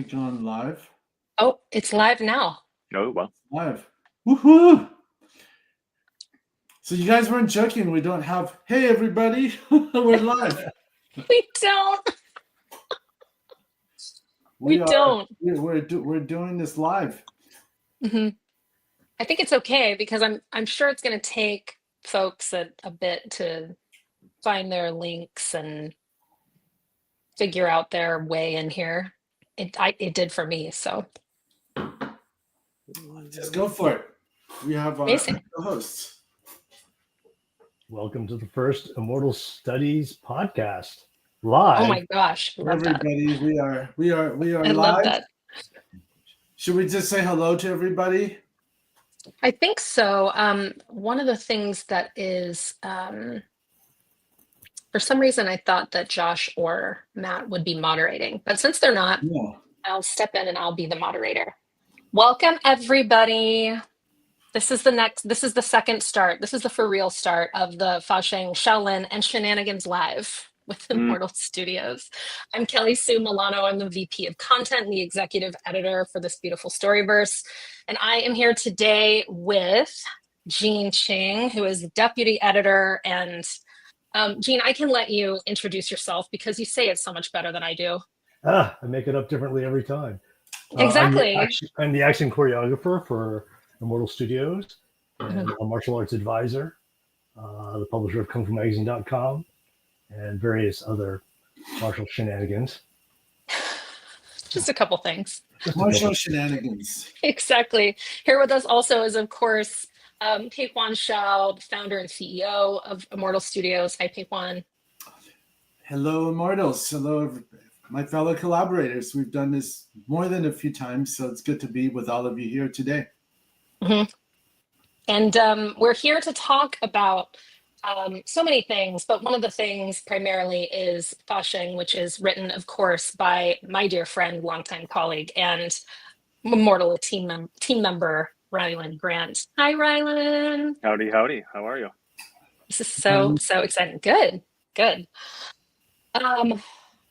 mic on live? Oh, it's live now. Oh, well. Live. Woohoo! So you guys weren't joking. We don't have, hey, everybody, we're live. We don't. We don't. We're doing this live. Mm-hmm. I think it's okay because I'm sure it's going to take folks a bit to find their links and figure out their way in here. It did for me, so just go for it. We have our hosts. Welcome to the first Immortal Studies podcast live. Oh my gosh, love everybody! That. We are I live. Love that. Should we just say hello to everybody? I think so. One of the things that is, for some reason, I thought that Josh or Matt would be moderating, but since they're not, I'll step in and I'll be the moderator. Welcome, everybody. This is the second start. This is the for real start of the Fa Sheng, Shaolin, and Shenanigans live with Immortal Studios. I'm Kelly Sue Milano. I'm the VP of Content and the Executive Editor for this beautiful Storyverse. And I am here today with Ching, who is the Deputy Editor. And Jean, I can let you introduce yourself because you say it so much better than I do. I make it up differently every time. Exactly. I'm the action choreographer for Immortal Studios and a martial arts advisor, the publisher of KungFuMagazine.com and various other martial shenanigans. Just a couple things. Martial shenanigans. Exactly. Here with us also is, of course, Payhuan Shiao, the founder and CEO of Immortal Studios. Hi, Payhuan. Hello, Immortals. Hello, my fellow collaborators. We've done this more than a few times, so it's good to be with all of you here today. Mm-hmm. And we're here to talk about so many things, but one of the things primarily is Fa Sheng, which is written, of course, by my dear friend, longtime colleague, and Immortal team member, Rylend Grant. Hi, Rylend. Howdy, howdy. How are you? This is so exciting. Good.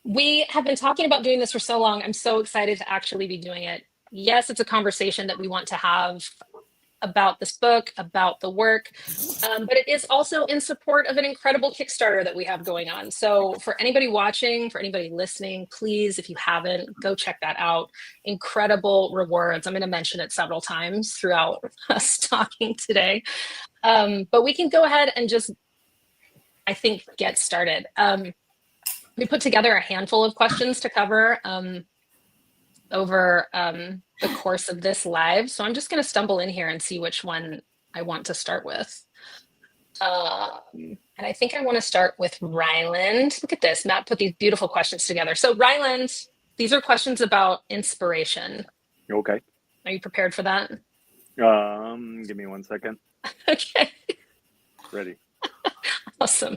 We have been talking about doing this for so long. I'm so excited to actually be doing it. Yes, it's a conversation that we want to have about this book, about the work, but it is also in support of an incredible Kickstarter that we have going on. So for anybody watching, for anybody listening, please, if you haven't, go check that out. Incredible rewards. I'm going to mention it several times throughout us talking today. But we can go ahead and just, I think, get started. We put together a handful of questions to cover over the course of this live. So I'm just going to stumble in here and see which one I want to start with. And I think I want to start with Rylend. Look at this. Matt put these beautiful questions together. So Rylend, these are questions about inspiration. Okay. Are you prepared for that? Give me 1 second. Okay. Ready. Awesome.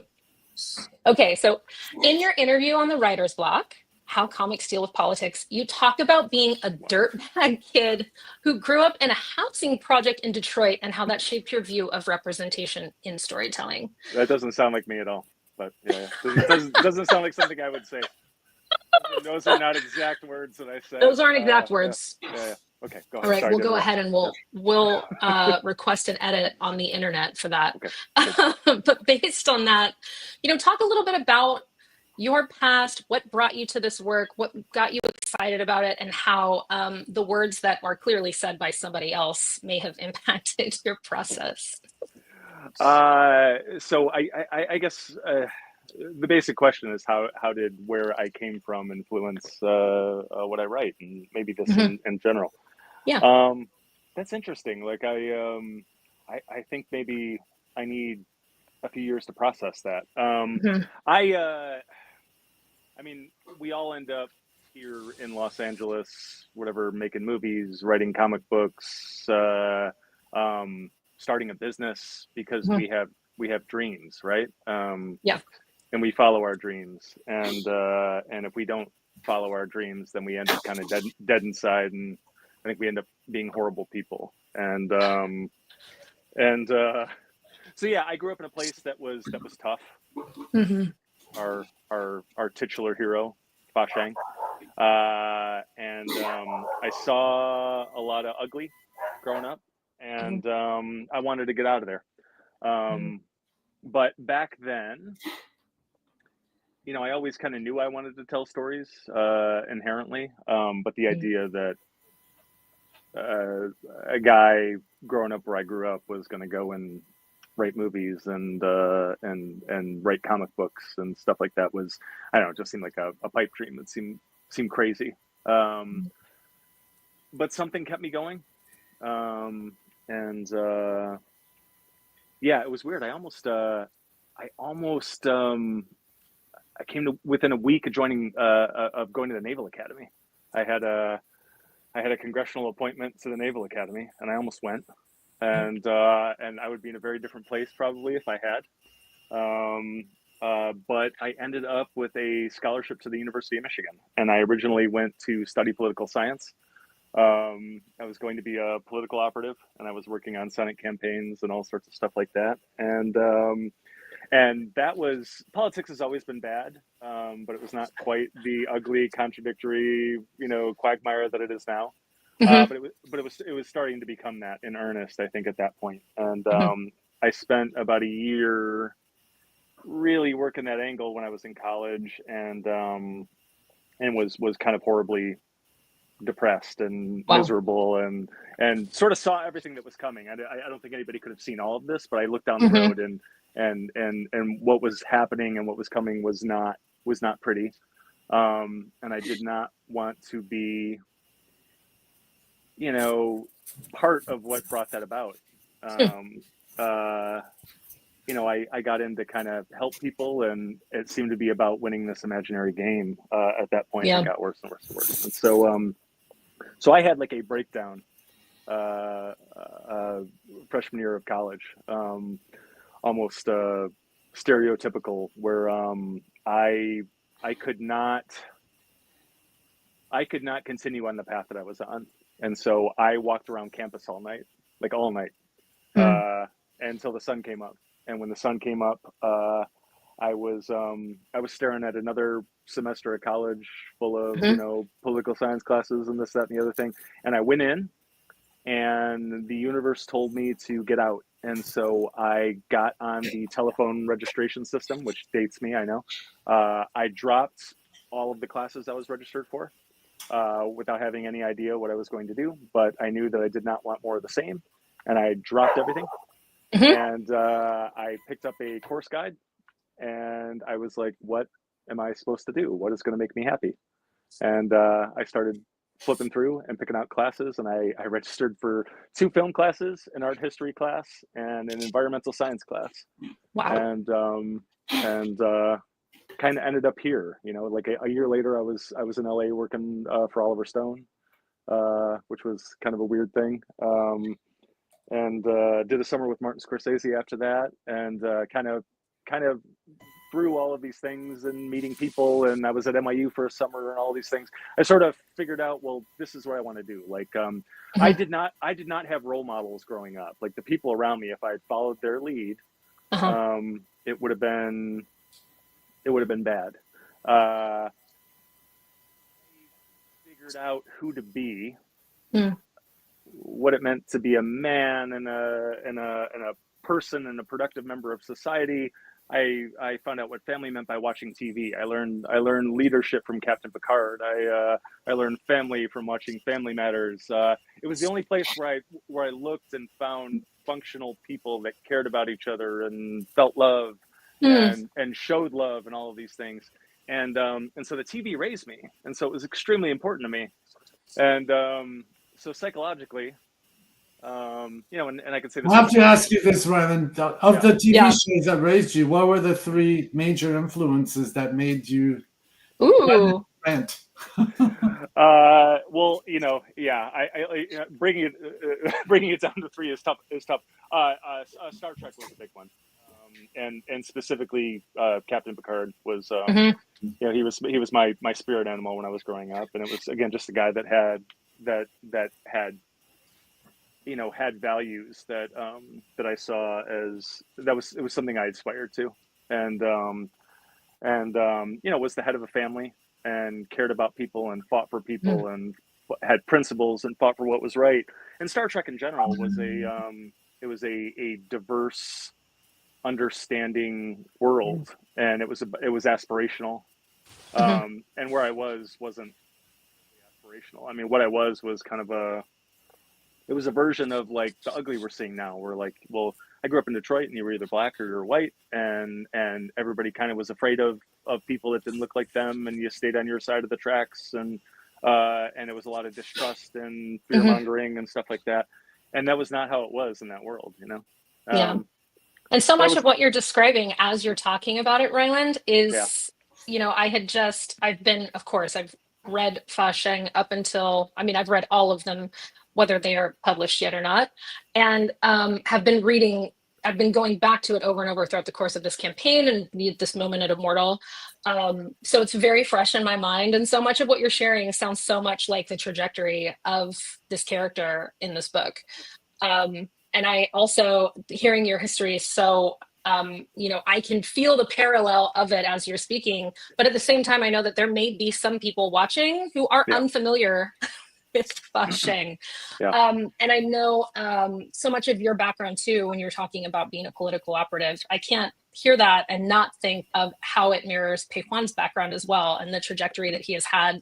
Okay, so in your interview on the Writer's Block, How Comics Deal with Politics, you talk about being a dirtbag kid who grew up in a housing project in Detroit and how that shaped your view of representation in storytelling. That doesn't sound like me at all, but yeah. It doesn't sound like something I would say. Those are not exact words that I said. Those aren't exact words. Yeah. Okay, go ahead. All right, Sorry, we'll go ahead and we'll request an edit on the internet for that. Okay. But based on that, talk a little bit about your past, what brought you to this work, what got you excited about it, and how the words that are clearly said by somebody else may have impacted your process. So I guess the basic question is how did where I came from influence what I write, and maybe this in general. Yeah. That's interesting. Like I think maybe I need a few years to process that. I mean, we all end up here in Los Angeles, whatever, making movies, writing comic books, starting a business because we have dreams, right? Yeah. And we follow our dreams, and if we don't follow our dreams, then we end up kind of dead inside, and I think we end up being horrible people. And so yeah, I grew up in a place that was tough. Mm-hmm. Our titular hero, Fa Sheng. I saw a lot of ugly growing up, and I wanted to get out of there. But back then, you know, I always kind of knew I wanted to tell stories inherently, but the idea that a guy growing up where I grew up was going to go and write movies and write comic books and stuff like that was, I don't know, it just seemed like a pipe dream. It seemed crazy. But something kept me going. Yeah, it was weird. I came to within a week of joining of going to the Naval Academy. I had a congressional appointment to the Naval Academy, and I almost went. And I would be in a very different place probably if I had. But I ended up with a scholarship to the University of Michigan, and I originally went to study political science. I was going to be a political operative, and I was working on Senate campaigns and all sorts of stuff like that. And that was, politics has always been bad, but it was not quite the ugly, contradictory, you know, quagmire that it is now. But it was starting to become that in earnest, I think, at that point. And I spent about a year really working that angle when I was in college, and was kind of horribly depressed and miserable, and sort of saw everything that was coming. I don't think anybody could have seen all of this, but I looked down the road, and what was happening and what was coming was not pretty. And I did not want to be, you know, part of what brought that about. You know, I got into kind of help people, and it seemed to be about winning this imaginary game at that point. It got worse and worse and worse. And so I had like a breakdown freshman year of college, almost stereotypical, where I could not continue on the path that I was on. And so I walked around campus all night, until the sun came up. And when the sun came up, I was staring at another semester of college full of, you know, political science classes and this, that, and the other thing. And I went in, and the universe told me to get out. And so I got on the telephone registration system, which dates me, I know. I dropped all of the classes I was registered for without having any idea what I was going to do. But I knew that I did not want more of the same. And I dropped everything. And I picked up a course guide, and I was like, what am I supposed to do? What is going to make me happy? And I started flipping through and picking out classes, and I registered for 2 film classes, an art history class, and an environmental science class. Wow. And kind of ended up here, you know, like a year later, I was in LA working for Oliver Stone, which was kind of a weird thing. And did a summer with Martin Scorsese after that, and kind of through all of these things and meeting people, and I was at NYU for a summer and all these things, I sort of figured out, well, this is what I want to do. Like, I did not have role models growing up. Like, the people around me, if I had followed their lead, it would have been bad. I figured out who to be. What it meant to be a man and a person and a productive member of society. I found out what family meant by watching TV. I learned leadership from Captain Picard. I learned family from watching Family Matters. It was the only place where I looked and found functional people that cared about each other and felt love and showed love and all of these things. And so the TV raised me, and so it was extremely important to me. And so psychologically, you know, and I could say this. I have to ask you this, Rylend. Of the TV shows that raised you, what were the 3 major influences that made you Grant? Well, you know, I bringing it down to 3 is tough. Star Trek was a big one, and specifically Captain Picard was. You know, he was my spirit animal when I was growing up, and it was, again, just a guy that had you know, had values that I saw as it was something I aspired to, and you know, was the head of a family, and cared about people and fought for people and had principles and fought for what was right. And Star Trek in general was a diverse, understanding world, and it was aspirational. And where I wasn't aspirational. I mean, what I was kind of it was a version of like the ugly we're seeing now. Where like, well, I grew up in Detroit, and you were either black or you're white, and everybody kind of was afraid of people that didn't look like them, and you stayed on your side of the tracks, and there was a lot of distrust and fear mongering and stuff like that. And that was not how it was in that world, you know? Yeah. And so much of what you're describing as you're talking about it, Rylend, is, you know, I've read Fa Sheng up until, I mean, I've read all of them, whether they are published yet or not, and I've been going back to it over and over throughout the course of this campaign and this moment at Immortal. So it's very fresh in my mind. And so much of what you're sharing sounds so much like the trajectory of this character in this book. And I also, hearing your history is so, you know, I can feel the parallel of it as you're speaking, but at the same time, I know that there may be some people watching who are unfamiliar with Fa Sheng. And I know so much of your background too, when you're talking about being a political operative, I can't hear that and not think of how it mirrors Payhuan's background as well, and the trajectory that he has had,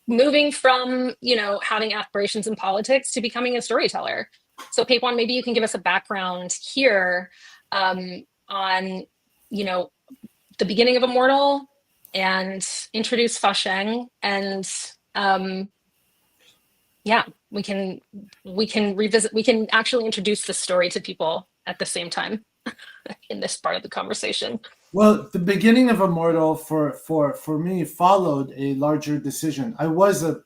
moving from, you know, having aspirations in politics to becoming a storyteller. So Payhuan, maybe you can give us a background here on, you know, the beginning of Immortal and introduce Fa Sheng, and we can revisit, we can actually introduce the story to people at the same time in this part of the conversation. Well, the beginning of Immortal for me followed a larger decision. I was a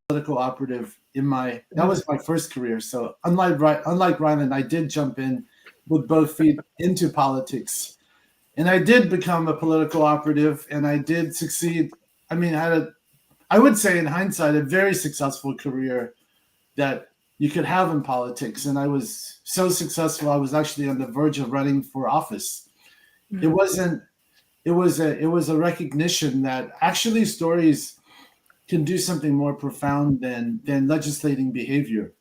political operative that was my first career. So unlike Rylend, I did jump in with both feet into politics, and I did become a political operative, and I did succeed. I mean, I would say in hindsight, a very successful career that you could have in politics. And I was so successful, I was actually on the verge of running for office. It was a recognition that actually stories can do something more profound than legislating behavior.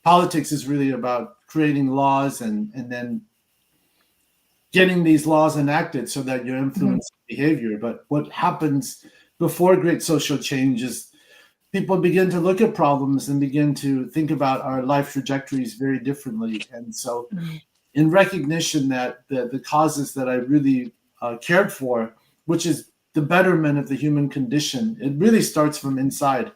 Politics is really about creating laws and then getting these laws enacted so that you're influencing behavior. But what happens before great social change is people begin to look at problems and begin to think about our life trajectories very differently. And so in recognition that the causes that I really cared for, which is the betterment of the human condition, it really starts from inside.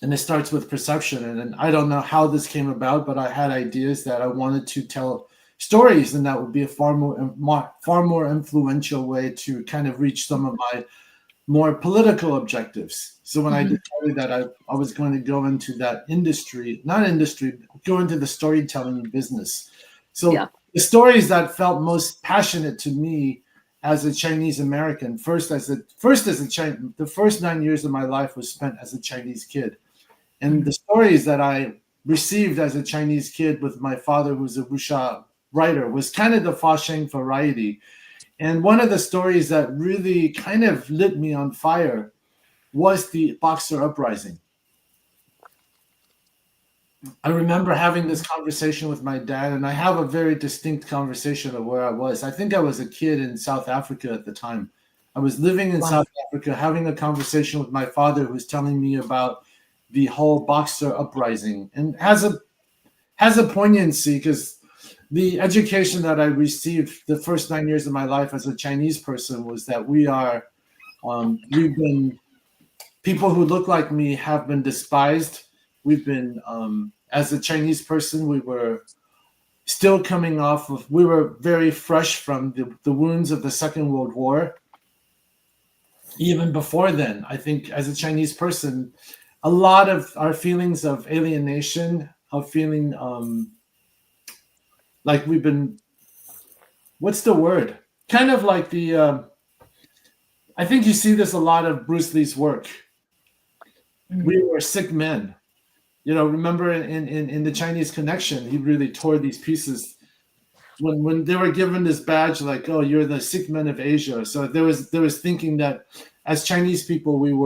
And it starts with perception. And I don't know how this came about, but I had ideas that I wanted to tell stories, and that would be a far more influential way to kind of reach some of my more political objectives. So when I decided that I was going to go into that go into the storytelling business. So the stories that felt most passionate to me as a Chinese American, the first 9 years of my life was spent as a Chinese kid. And the stories that I received as a Chinese kid with my father, who's a wuxia writer, was kind of the Fa Sheng variety. And one of the stories that really kind of lit me on fire was the Boxer Uprising. I remember having this conversation with my dad, and I have a very distinct conversation of where I was. I think I was a kid in South Africa at the time. I was living in South Africa, having a conversation with my father, who was telling me about the whole Boxer Uprising, and has a poignancy because the education that I received the first 9 years of my life as a Chinese person was that people who look like me have been despised. We've been, as a Chinese person, we were very fresh from the wounds of the Second World War. Even before then, I think as a Chinese person, a lot of our feelings of alienation, of feeling like we've been, what's the word? Kind of like I think you see this a lot of Bruce Lee's work. We were sick men. You know, remember in the Chinese Connection, he really tore these pieces when they were given this badge, like, oh, you're the sick men of Asia. So there was thinking that as Chinese people, we've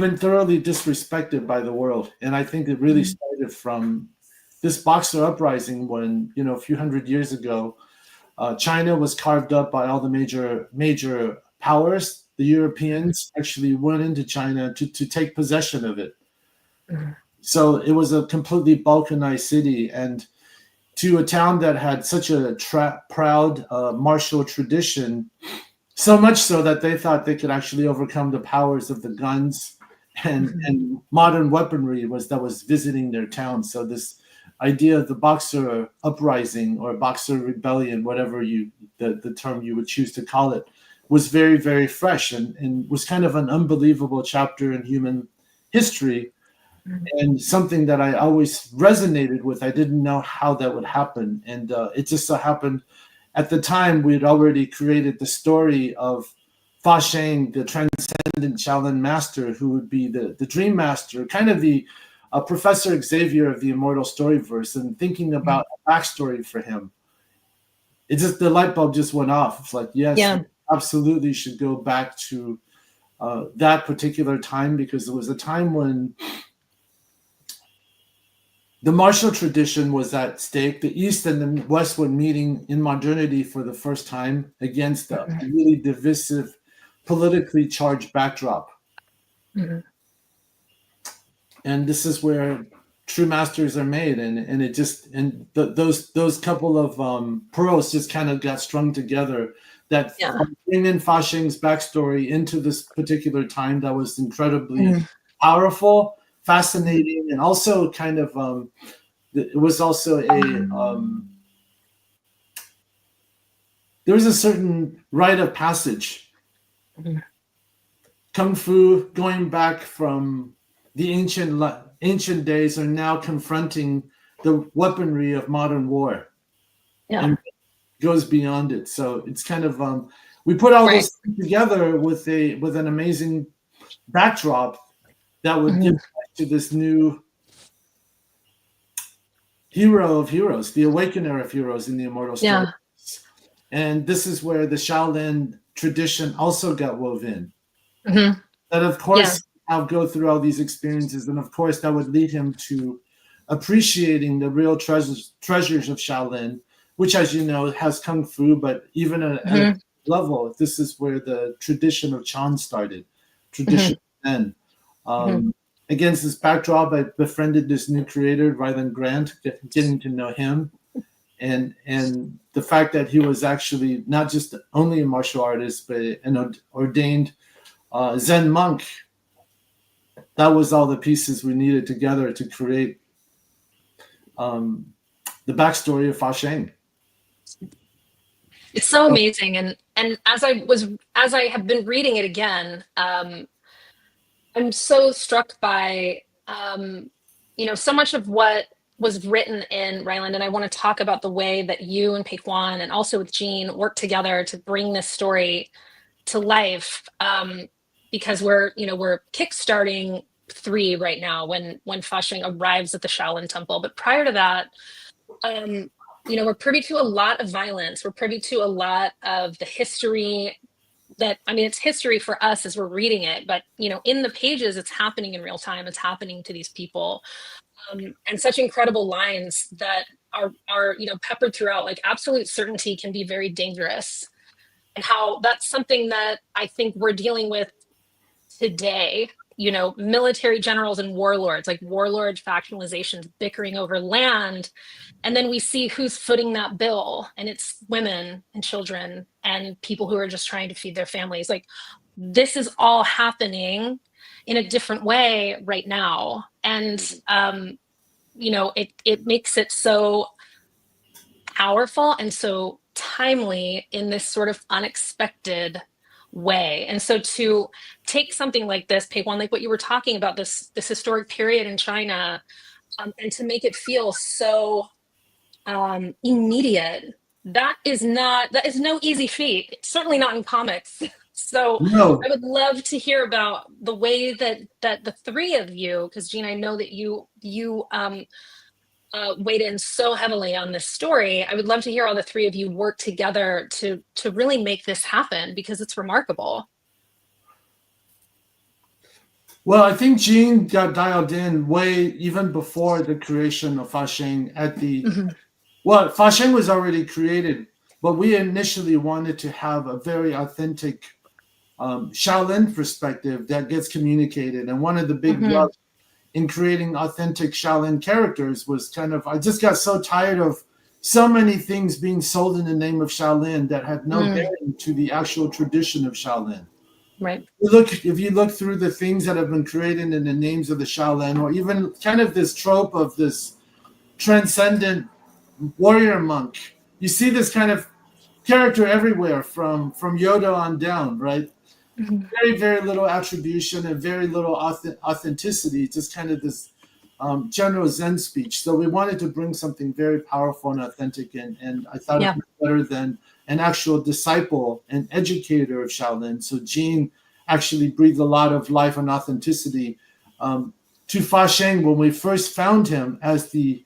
been thoroughly disrespected by the world, and I think it really started from this Boxer uprising when, you know, a few hundred years ago, China was carved up by all the major powers. The Europeans actually went into China to take possession of it. So it was a completely balkanized city, and to a town that had such a proud martial tradition, so much so that they thought they could actually overcome the powers of the guns and modern weaponry that was visiting their town. So this idea of the Boxer uprising or Boxer rebellion, whatever the term you would choose to call it, was very, very fresh and was kind of an unbelievable chapter in human history, and something that I always resonated with. I didn't know how that would happen, and it just so happened at the time we had already created the story of Fa Sheng, the transcendent Shaolin master, who would be the dream master, kind of the Professor Xavier of the Immortal Storyverse, and thinking about a backstory for him. It just, the light bulb just went off. It's like, yes, we absolutely should go back to that particular time, because it was a time when the martial tradition was at stake. The East and the West were meeting in modernity for the first time against a really divisive, politically charged backdrop. And this is where true masters are made, and it just, and those couple of pearls just kind of got strung together. That bring in Fa Sheng's backstory into this particular time that was incredibly powerful, fascinating, and also kind of it was also there was a certain rite of passage. Kung Fu, going back from the ancient days, are now confronting the weaponry of modern war. And goes beyond it. So it's kind of we put all those things together with an amazing backdrop that would give to this new hero of heroes, the awakener of heroes in the Immortal Studios. And this is where the Shaolin tradition also got woven in. That, of course, I'll go through all these experiences, and of course that would lead him to appreciating the real treasures of Shaolin, which, as you know, has Kung Fu, but even at a level, this is where the tradition of Chan started, tradition Zen. Against this backdrop, I befriended this new creator, Rylend Grant, getting to know him, and the fact that he was actually not just only a martial artist, but an ordained Zen monk. That was all the pieces we needed together to create the backstory of Fa Sheng. It's so amazing, and as I have been reading it again, I'm so struck by so much of what was written in Rylend, and I want to talk about the way that you and Payhuan and also with Jean worked together to bring this story to life, because we're kickstarting 3 right now when Fa Sheng arrives at the Shaolin Temple. But prior to that, we're privy to a lot of violence. We're privy to a lot of the history that, I mean, it's history for us as we're reading it, but, in the pages, it's happening in real time. It's happening to these people. And such incredible lines that are peppered throughout, like absolute certainty can be very dangerous. And how that's something that I think we're dealing with today. Military generals and warlords, like warlord factionalizations bickering over land. And then we see who's footing that bill, and it's women and children and people who are just trying to feed their families. Like, this is all happening in a different way right now. And, it makes it so powerful and so timely in this sort of unexpected way. And so to take something like this, Payhuan, like what you were talking about, this historic period in China, and to make it feel so immediate, that is no easy feat. It's certainly not in comics. So no. I would love to hear about the way that the 3 of you, because Jean, I know that you weighed in so heavily on this story. I would love to hear all the three of you work together to really make this happen, because it's remarkable. Well, I think Ching got dialed in way even before the creation of Fa Sheng at the. Well, Fa Sheng was already created, but we initially wanted to have a very authentic Shaolin perspective that gets communicated. And one of the big rubs in creating authentic Shaolin characters was kind of, I just got so tired of so many things being sold in the name of Shaolin that had no bearing to the actual tradition of Shaolin. Right. If you look through the things that have been created in the names of the Shaolin, or even kind of this trope of this transcendent warrior monk, you see this kind of character everywhere from Yoda on down, right? Very, very little attribution and very little authenticity, just kind of this general Zen speech. So we wanted to bring something very powerful and authentic, and I thought it was better than an actual disciple and educator of Shaolin. So Jean actually breathed a lot of life and authenticity to Fa Sheng when we first found him as the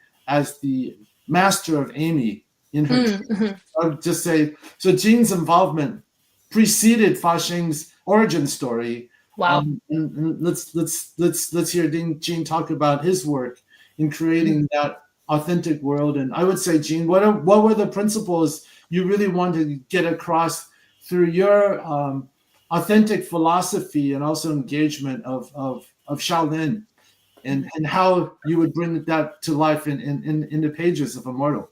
master of Amy in her. I would just say, so Jean's involvement preceded Fa Sheng's origin story. Wow. And let's hear Jean talk about his work in creating that authentic world. And I would say, Jean, what were the principles you really wanted to get across through your authentic philosophy and also engagement of Shaolin, and how you would bring that to life in the pages of Immortal?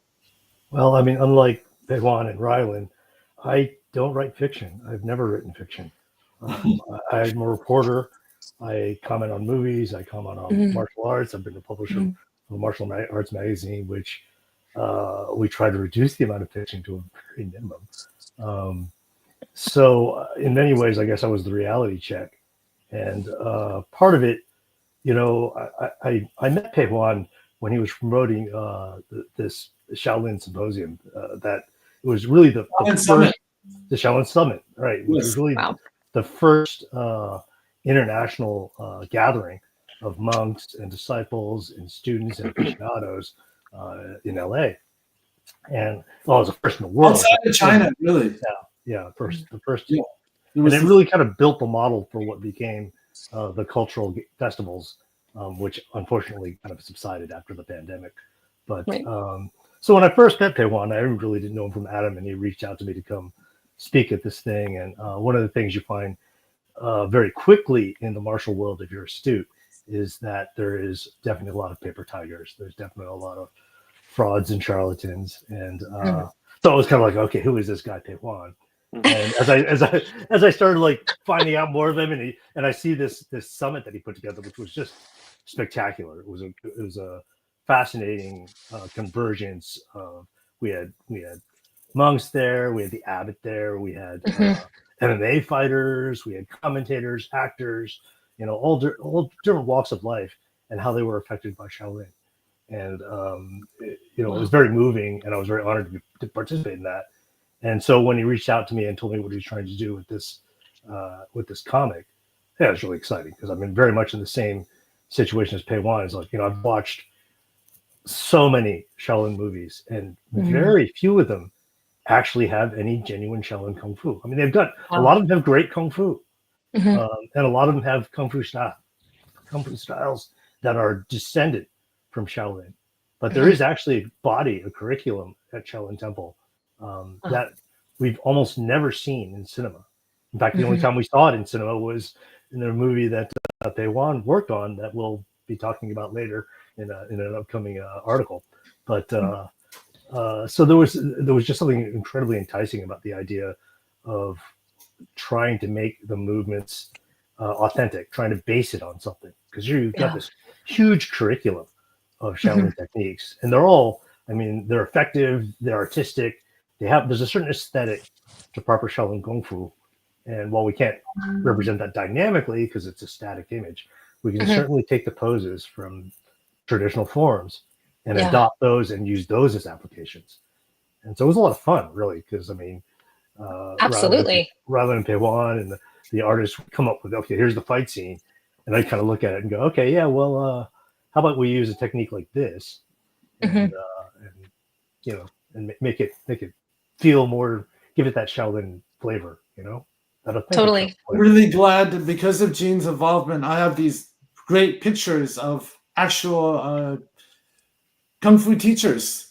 Well, I mean, unlike Payhuan and Rylend, I don't write fiction. I've never written fiction. I'm a reporter. I comment on movies. I comment on martial arts. I've been a publisher of a martial arts magazine, which we try to reduce the amount of fiction to a very minimum. So in many ways, I guess I was the reality check. And part of it, you know, I met Payhuan when he was promoting this Shaolin Symposium. That it was really the first, the Shaolin Summit, right? It was really the first international gathering of monks and disciples and students and aficionados in LA. And it was the first in the world. Outside of China, really. The first. Yeah. And it really kind of built the model for what became the cultural festivals, which unfortunately kind of subsided after the pandemic. But so when I first met Payhuan, I really didn't know him from Adam, and he reached out to me to come speak at this thing. And one of the things you find very quickly in the martial world, if you're astute, is that there is definitely a lot of paper tigers. There's definitely a lot of frauds and charlatans. And so it was kind of like, okay, who is this guy Payhuan? And as I started like finding out more of him, and I see this summit that he put together, which was just spectacular. It was a fascinating convergence of we had monks there, we had the abbot there, we had MMA fighters, we had commentators, actors, you know, all different walks of life and how they were affected by Shaolin. And you know, it was very moving, and I was very honored to participate in that. And so when he reached out to me and told me what he was trying to do with this comic, yeah, it was really exciting, because I've been very much in the same situation as Payhuan. Is like, you know, I've watched so many Shaolin movies, and very few of them actually have any genuine Shaolin Kung Fu. I mean, they've got a lot of them have great Kung Fu, and a lot of them have Kung Fu styles that are descended from Shaolin. But there is actually a curriculum at Shaolin Temple that we've almost never seen in cinema. In fact, the only time we saw it in cinema was in the movie that Payhuan worked on, that we'll be talking about later in an upcoming article. But so there was just something incredibly enticing about the idea of trying to make the movements authentic, trying to base it on something, because you've got this huge curriculum of Shaolin techniques, and they're all, I mean, they're effective, they're artistic. There's a certain aesthetic to proper Shaolin Kung Fu. And while we can't represent that dynamically because it's a static image, we can certainly take the poses from traditional forms and adopt those and use those as applications. And so it was a lot of fun, really, because I mean, absolutely, rather than Payhuan and the artists would come up with, okay, here's the fight scene, and I kind of look at it and go, okay, yeah, well, how about we use a technique like this, and you know, and make it feel more, give it that Shaolin flavor, you know. That authentic Totally. Shaolin flavor. Really glad that because of Gene's involvement, I have these great pictures of actual Kung Fu teachers.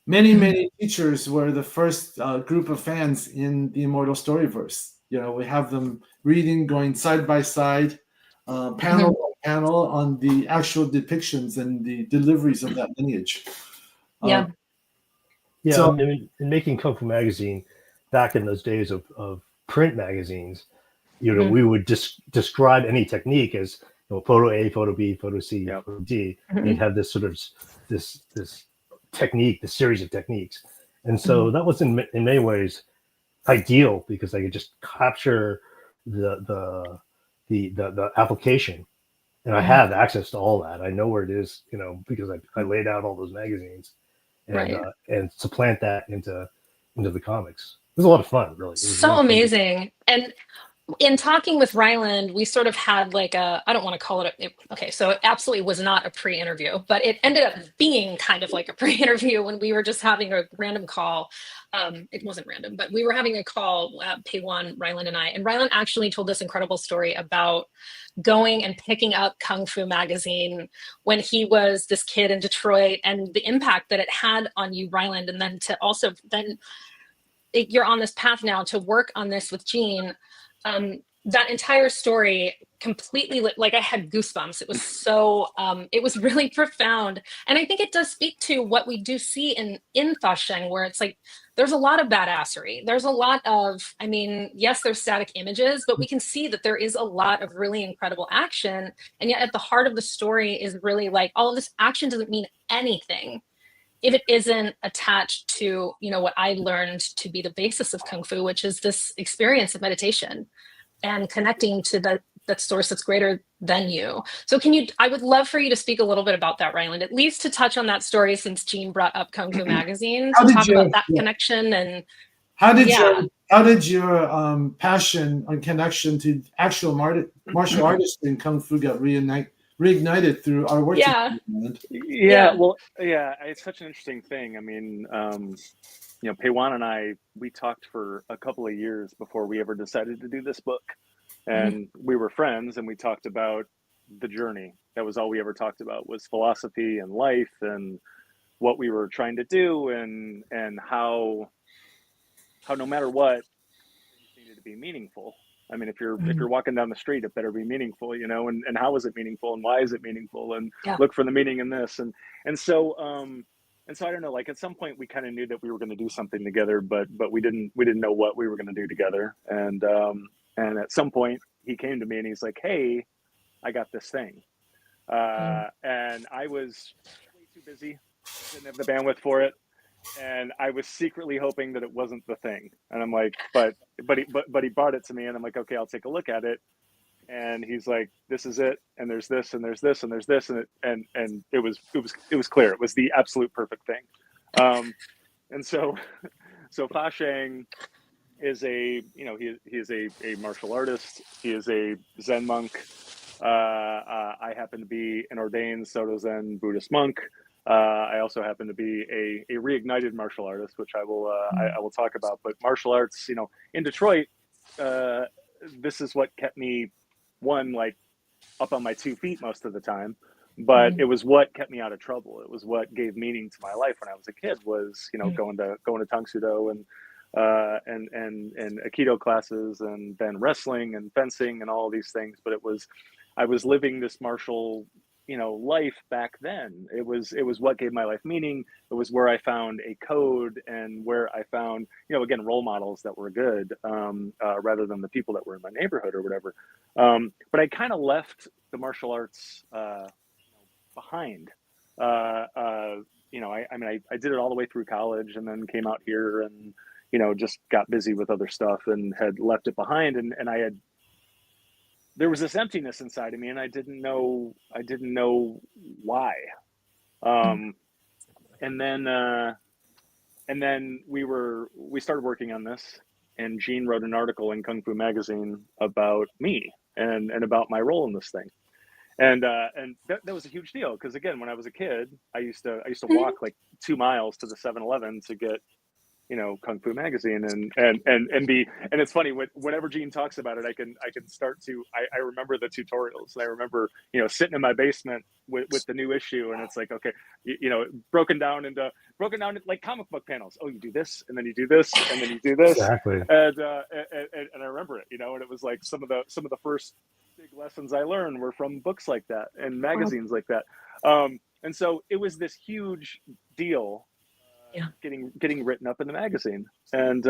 Many teachers were the first group of fans in the Immortal Storyverse. You know, we have them reading, going side by side, panel by panel on the actual depictions and the deliveries of that lineage. Yeah. Yeah, So- I mean, in making Kung Fu magazine, back in those days of print magazines, you know, we would describe any technique as, you know, photo A, photo B, photo C, photo D, and you'd have this sort of this technique, this series of techniques, and so that was in many ways ideal because I could just capture the application, and I have access to all that. I know where it is, you know, because I laid out all those magazines, and and supplant that into the comics. It was a lot of fun, really. It was So really amazing. And in talking with Rylend, we sort of had like I don't want to call it okay, so it absolutely was not a pre-interview, but it ended up being kind of like a pre-interview when we were just having a random call. It wasn't random, but we were having a call, Payhuan, Rylend and I, and Rylend actually told this incredible story about going and picking up Kung Fu magazine when he was this kid in Detroit and the impact that it had on you, Rylend, and then to also then you're on this path now to work on this with Gene. That entire story completely like I had goosebumps. It was so it was really profound, and I think it does speak to what we do see in Fa Sheng, where it's like there's a lot of badassery. There's a lot of, I mean, yes, there's static images, but we can see that there is a lot of really incredible action, and yet at the heart of the story is really like all of this action doesn't mean anything if it isn't attached to, you know, what I learned to be the basis of Kung Fu, which is this experience of meditation and connecting to that source that's greater than you. So I would love for you to speak a little bit about that, Rylend, at least to touch on that story since Gene brought up Kung Fu magazine, to talk about that connection. And how did your passion and connection to actual martial artists in Kung Fu get reignited through our work? Well, it's such an interesting thing. I mean, you know, Payhuan and I, we talked for a couple of years before we ever decided to do this book, and we were friends, and we talked about the journey. That was all we ever talked about, was philosophy and life and what we were trying to do, and how no matter what, things needed to be meaningful. I mean, if you're walking down the street, it better be meaningful, you know, and how is it meaningful and why is it meaningful, and look for the meaning in this. And so I don't know, like at some point we kind of knew that we were going to do something together, but we didn't know what we were going to do together. And at some point he came to me and he's like, "Hey, I got this thing." And I was way too busy, didn't have the bandwidth for it. And I was secretly hoping that it wasn't the thing. And I'm like, but he brought it to me, and I'm like, okay, I'll take a look at it. And he's like, this is it. And there's this, and there's this, and there's this, and it was clear. It was the absolute perfect thing. And so Fa Sheng is he is a martial artist. He is a Zen monk. I happen to be an ordained Soto Zen Buddhist monk. I also happen to be a reignited martial artist, which I will talk about. But martial arts, you know, in Detroit, this is what kept me, like up on my 2 feet most of the time. But it was what kept me out of trouble. It was what gave meaning to my life when I was a kid. Was, you know, going to Tang Sudo and Aikido classes, and then wrestling and fencing and all these things. But I was living this martial, you know, life back then. It was what gave my life meaning. It was where I found a code, and where I found, you know, again, role models that were good, rather than the people that were in my neighborhood or whatever. But I kind of left the martial arts behind. You know, I mean, I did it all the way through college, and then came out here, and, you know, just got busy with other stuff and had left it behind. And there was this emptiness inside of me, and I didn't know why. And then we started working on this, and Gene wrote an article in Kung Fu magazine about me and about my role in this thing. And that was a huge deal because again, when I was a kid, I used to walk like 2 miles to the 7-Eleven to get, you know, Kung Fu magazine and it's funny whenever Gene talks about it, I can start to I remember the tutorials. I remember, you know, sitting in my basement with the new issue, and it's like, okay, you know, broken down into like comic book panels. Oh, you do this, and then you do this, and then you do this, Exactly. and I remember it, you know, and it was like some of the first big lessons I learned were from books like that and magazines like that, and so it was this huge deal. Yeah. Getting written up in the magazine, and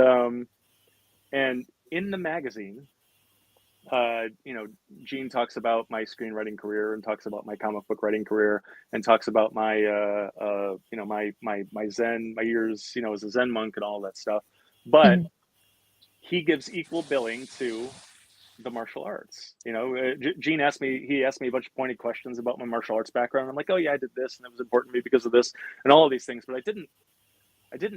in the magazine, you know, Gene talks about my screenwriting career and talks about my comic book writing career and talks about my you know, my Zen, my years, you know, as a Zen monk and all that stuff, but he gives equal billing to the martial arts. You know, Gene asked me a bunch of pointed questions about my martial arts background. I'm like, oh yeah, I did this, and it was important to me because of this, and all of these things, but I didn't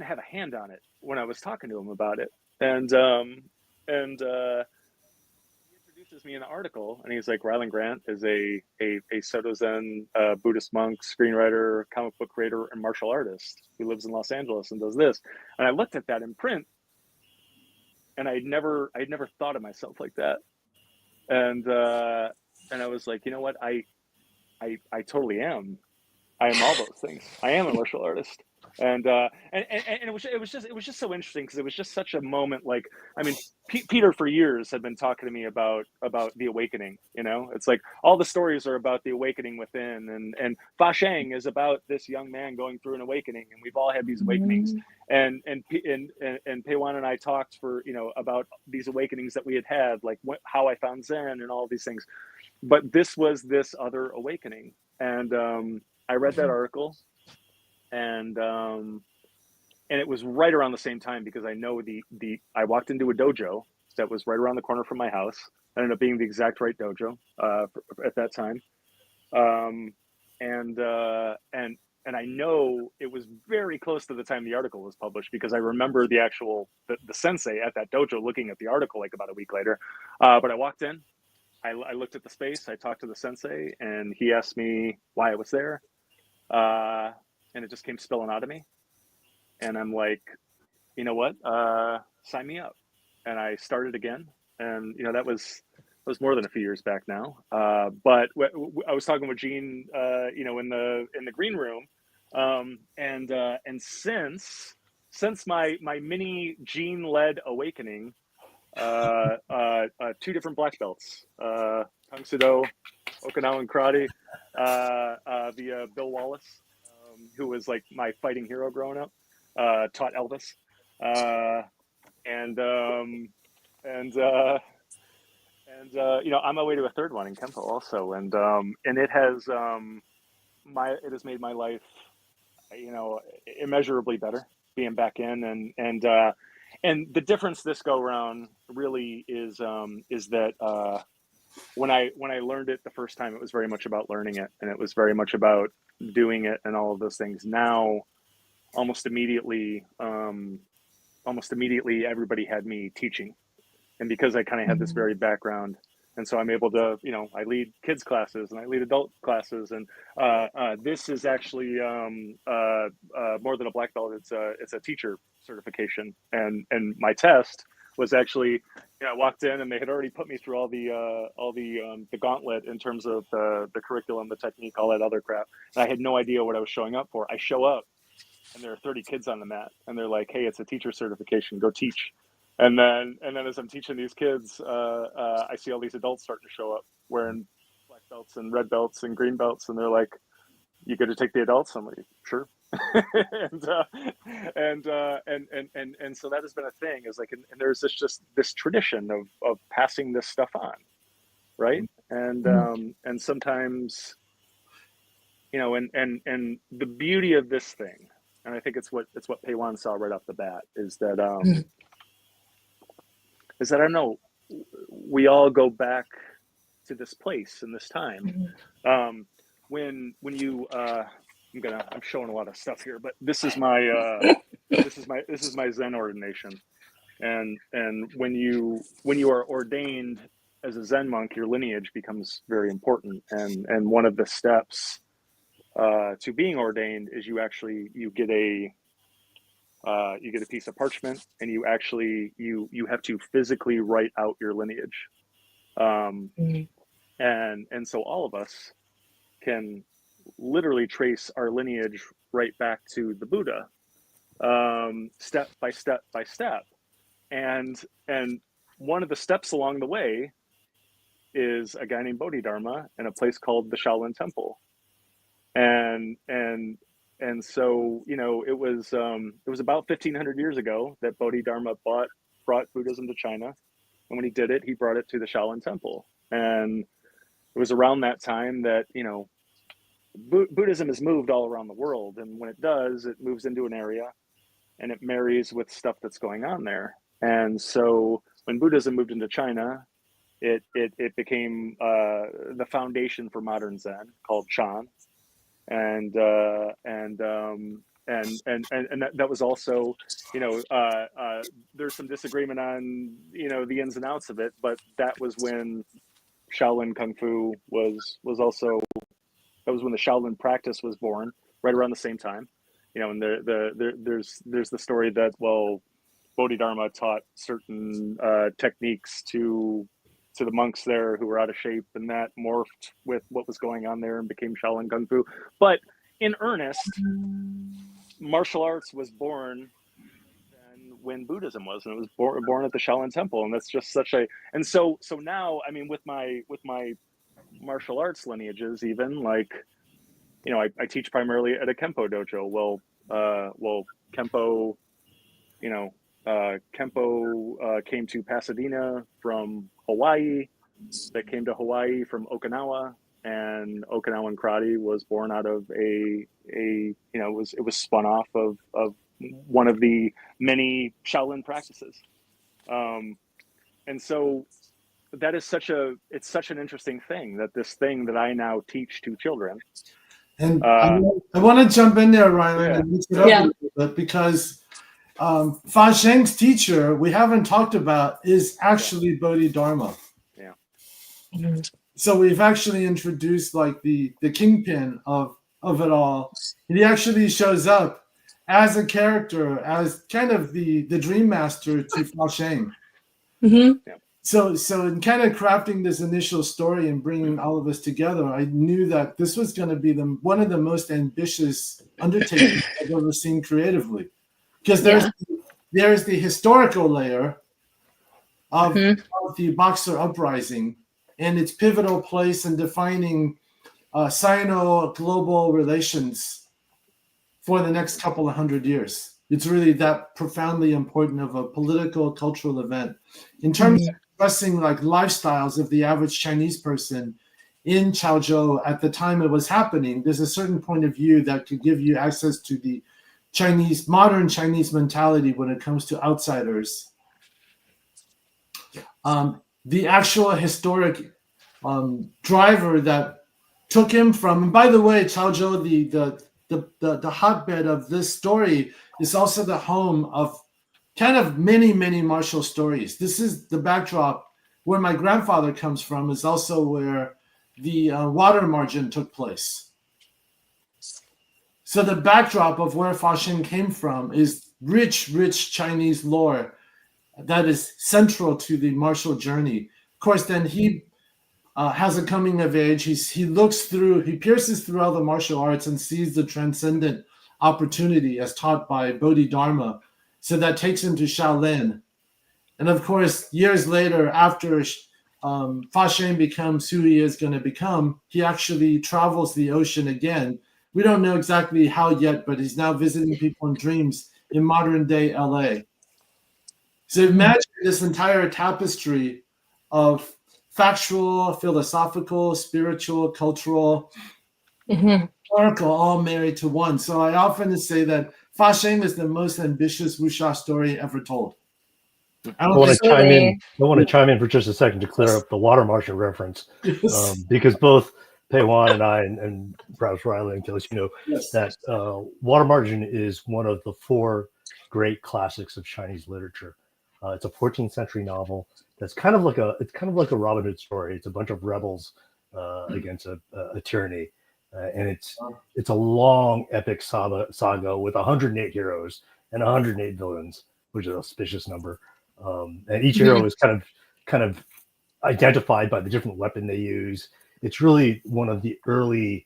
have a hand on it when I was talking to him about it. And he introduces me in the article, and he's like, Rylend Grant is a Soto Zen Buddhist monk, screenwriter, comic book creator, and martial artist who lives in Los Angeles and does this. And I looked at that in print, and I'd never thought of myself like that. And I was like, you know what, I totally am. I am all those things. I am a martial artist. And it was just so interesting because it was just such a moment. Like, I mean, Peter for years had been talking to me about the awakening. You know, it's like all the stories are about the awakening within, and Fa Sheng is about this young man going through an awakening, and we've all had these awakenings. And Payhuan and I talked for, you know, about these awakenings that we had, like how I found Zen and all these things. But this was this other awakening, and I read that article, and it was right around the same time because I know I walked into a dojo that was right around the corner from my house. It ended up being the exact right dojo at that time, and I know it was very close to the time the article was published because I remember the sensei at that dojo looking at the article like about a week later. But I walked in, I looked at the space, I talked to the sensei, and he asked me why I was there. And it just came spilling out of me. And I'm like, you know what? Sign me up. And I started again. And, you know, that was more than a few years back now. But I was talking with Gene, you know, in the green room. And since my mini Gene-led awakening, 2 different black belts, Kung Sudo, Okinawan Karate, via Bill Wallace, who was like my fighting hero growing up, taught Elvis, and you know, on my way to a 3rd one in Kempo also, and it has made my life, you know, immeasurably better being back in, and the difference this go around really is that when I learned it the first time, it was very much about learning it, and it was very much about doing it and all of those things. Now, almost immediately, everybody had me teaching, and because I kind of had this very background, and so I'm able to, you know, I lead kids classes and I lead adult classes, and this is actually more than a black belt. It's a teacher certification, and my test was actually, you know, I walked in and they had already put me through all the gauntlet in terms of the curriculum, the technique, all that other crap. And I had no idea what I was showing up for. I show up and there are 30 kids on the mat, and they're like, "Hey, it's a teacher certification. Go teach." And then as I'm teaching these kids, I see all these adults starting to show up wearing black belts and red belts and green belts, and they're like, "You get to take the adults?" I'm like, "Sure." and so that has been a thing, is like, and there's this tradition of passing this stuff on, right? And sometimes, you know, and the beauty of this thing, and I think it's what Payhuan saw right off the bat, is that I don't know, we all go back to this place and this time. When you I'm showing a lot of stuff here, but this is my this is my Zen ordination, and when you are ordained as a Zen monk, your lineage becomes very important, and one of the steps to being ordained is you get a piece of parchment, and you have to physically write out your lineage, and so all of us can literally trace our lineage right back to the Buddha, step by step by step, and one of the steps along the way is a guy named Bodhidharma in a place called the Shaolin Temple, and so it was about 1,500 years ago that Bodhidharma brought Buddhism to China, and when he did it, he brought it to the Shaolin Temple, and it was around that time that Buddhism has moved all around the world, and when it does, it moves into an area, and it marries with stuff that's going on there, and so when Buddhism moved into China, it became the foundation for modern Zen, called Chan, and that was also, there's some disagreement on the ins and outs of it, but that was when Shaolin Kung Fu was also, that was when the Shaolin practice was born, right around the same time, and there's the story that, well, Bodhidharma taught certain techniques to the monks there who were out of shape, and that morphed with what was going on there and became Shaolin Kung Fu. But in earnest, martial arts was born when Buddhism was, and it was born at the Shaolin Temple, and that's just such a. And so now, I mean, with my martial arts lineages, even like, I teach primarily at a Kempo dojo. Well, Kempo, Kempo came to Pasadena from Hawaii, that came to Hawaii from Okinawa, and Okinawan karate was born out of it was spun off of one of the many Shaolin practices. And so that is it's such an interesting thing, that this thing that I now teach to children. And I want to jump in there, Rylend, and mix it up a little bit, because Fa Sheng's teacher, we haven't talked about, is actually Bodhidharma. Yeah. So we've actually introduced like the kingpin of it all. And he actually shows up as a character, as kind of the dream master to Fa Sheng. Mm-hmm. Yeah. So in kind of crafting this initial story and bringing all of us together, I knew that this was going to be one of the most ambitious undertakings I've ever seen creatively. Because there's the historical layer of the Boxer uprising and its pivotal place in defining Sino-global relations for the next couple of 100 years. It's really that profoundly important of a political, cultural event. In terms of expressing like lifestyles of the average Chinese person in Chaozhou at the time it was happening, there's a certain point of view that could give you access to the modern Chinese mentality when it comes to outsiders. The actual historic driver that took him from, and by the way, Chaozhou, the hotbed of this story, is also the home of kind of many, many martial stories. This is the backdrop where my grandfather comes from, is also where the water margin took place. So the backdrop of where Fa Sheng came from is rich, rich Chinese lore that is central to the martial journey. Of course, then he has a coming of age. He pierces through all the martial arts and sees the transcendent opportunity as taught by Bodhidharma. So that takes him to Shaolin. And of course, years later, after Fa Sheng becomes who he is going to become, he actually travels the ocean again. We don't know exactly how yet, but he's now visiting people in dreams in modern day LA. So imagine this entire tapestry of factual, philosophical, spiritual, cultural, historical, all married to one. So I often say that Fa Sheng is the most ambitious wuxia story ever told. I want to chime in for just a second to clear up the water margin reference, because both Payhuan and I, and perhaps Rylend, that water margin is one of the 4 great classics of Chinese literature. It's a 14th century novel. that's kind of like a Robin Hood story. It's a bunch of rebels against a tyranny, and it's a long epic saga with 108 heroes and 108 villains, which is an auspicious number. And each hero is kind of identified by the different weapon they use. It's really one of the earliest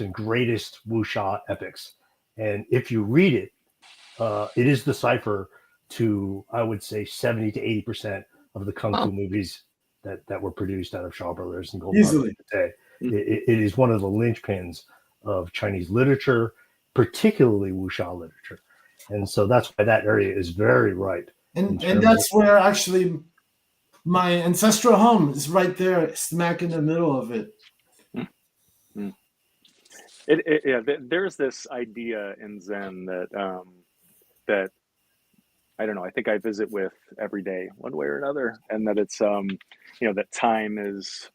and greatest wuxia epics. And if you read it, it is the cipher to, I would say, 70 to 80% of the kung fu movies that were produced out of Shaw Brothers and Gold Easily. today. It is one of the linchpins of Chinese literature, particularly wuxia literature. And so that's why that area is very right. And that's where actually my ancestral home is, right there, smack in the middle of it. There's this idea in Zen that I don't know. I think I visit with every day, one way or another, and that it's that time is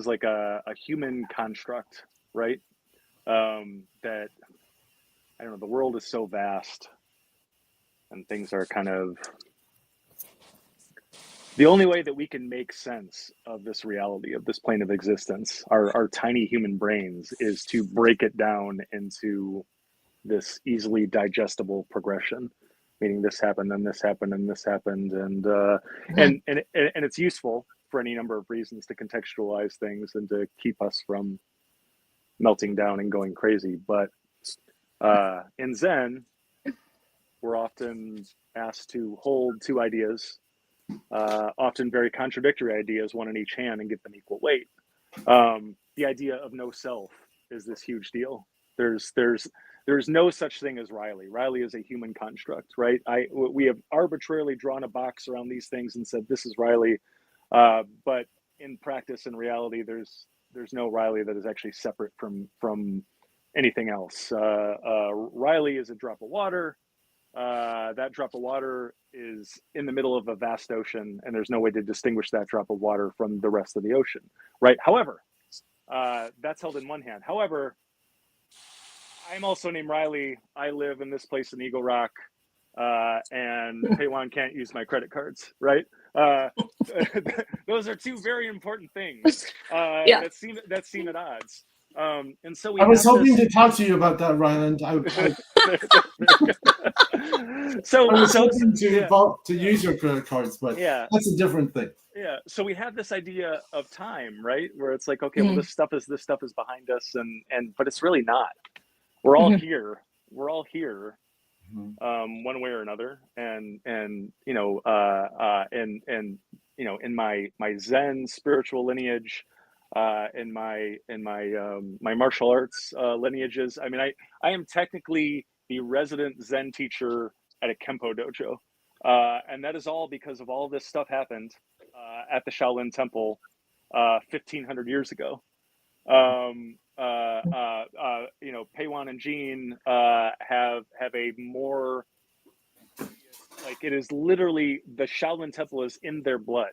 like a human construct, right? That I don't know. The world is so vast, and things are kind of the only way that we can make sense of this reality, of this plane of existence, our tiny human brains, is to break it down into this easily digestible progression, meaning this happened, and this happened, and this happened, and it's useful for any number of reasons to contextualize things and to keep us from melting down and going crazy. But in Zen, we're often asked to hold two ideas, often very contradictory ideas, one in each hand, and give them equal weight. The idea of no self is this huge deal. There's no such thing as Riley. Riley is a human construct, right? We have arbitrarily drawn a box around these things and said this is Riley, but in practice and reality, there's no Riley that is actually separate from anything else. Riley is a drop of water. That drop of water is in the middle of a vast ocean, and there's no way to distinguish that drop of water from the rest of the ocean, right? However, that's held in one hand. However, I'm also named Riley. I live in this place in Eagle Rock, and Payhuan can't use my credit cards, right? Those are two very important things that seem at odds. And so I was hoping to talk to you about that, Rylend. So I was hoping to use your credit cards, but that's a different thing. Yeah. So we have this idea of time, right? Where it's like, okay, well, this stuff is behind us, but it's really not. We're all here. We're all here, one way or another. And in my Zen spiritual lineage, in my martial arts lineages. I mean, I am technically the resident Zen teacher at a Kempo dojo, and that is all because of all this stuff happened at the Shaolin Temple 1,500 years ago. Payhuan and Jean have a more, like, it is literally, the Shaolin Temple is in their blood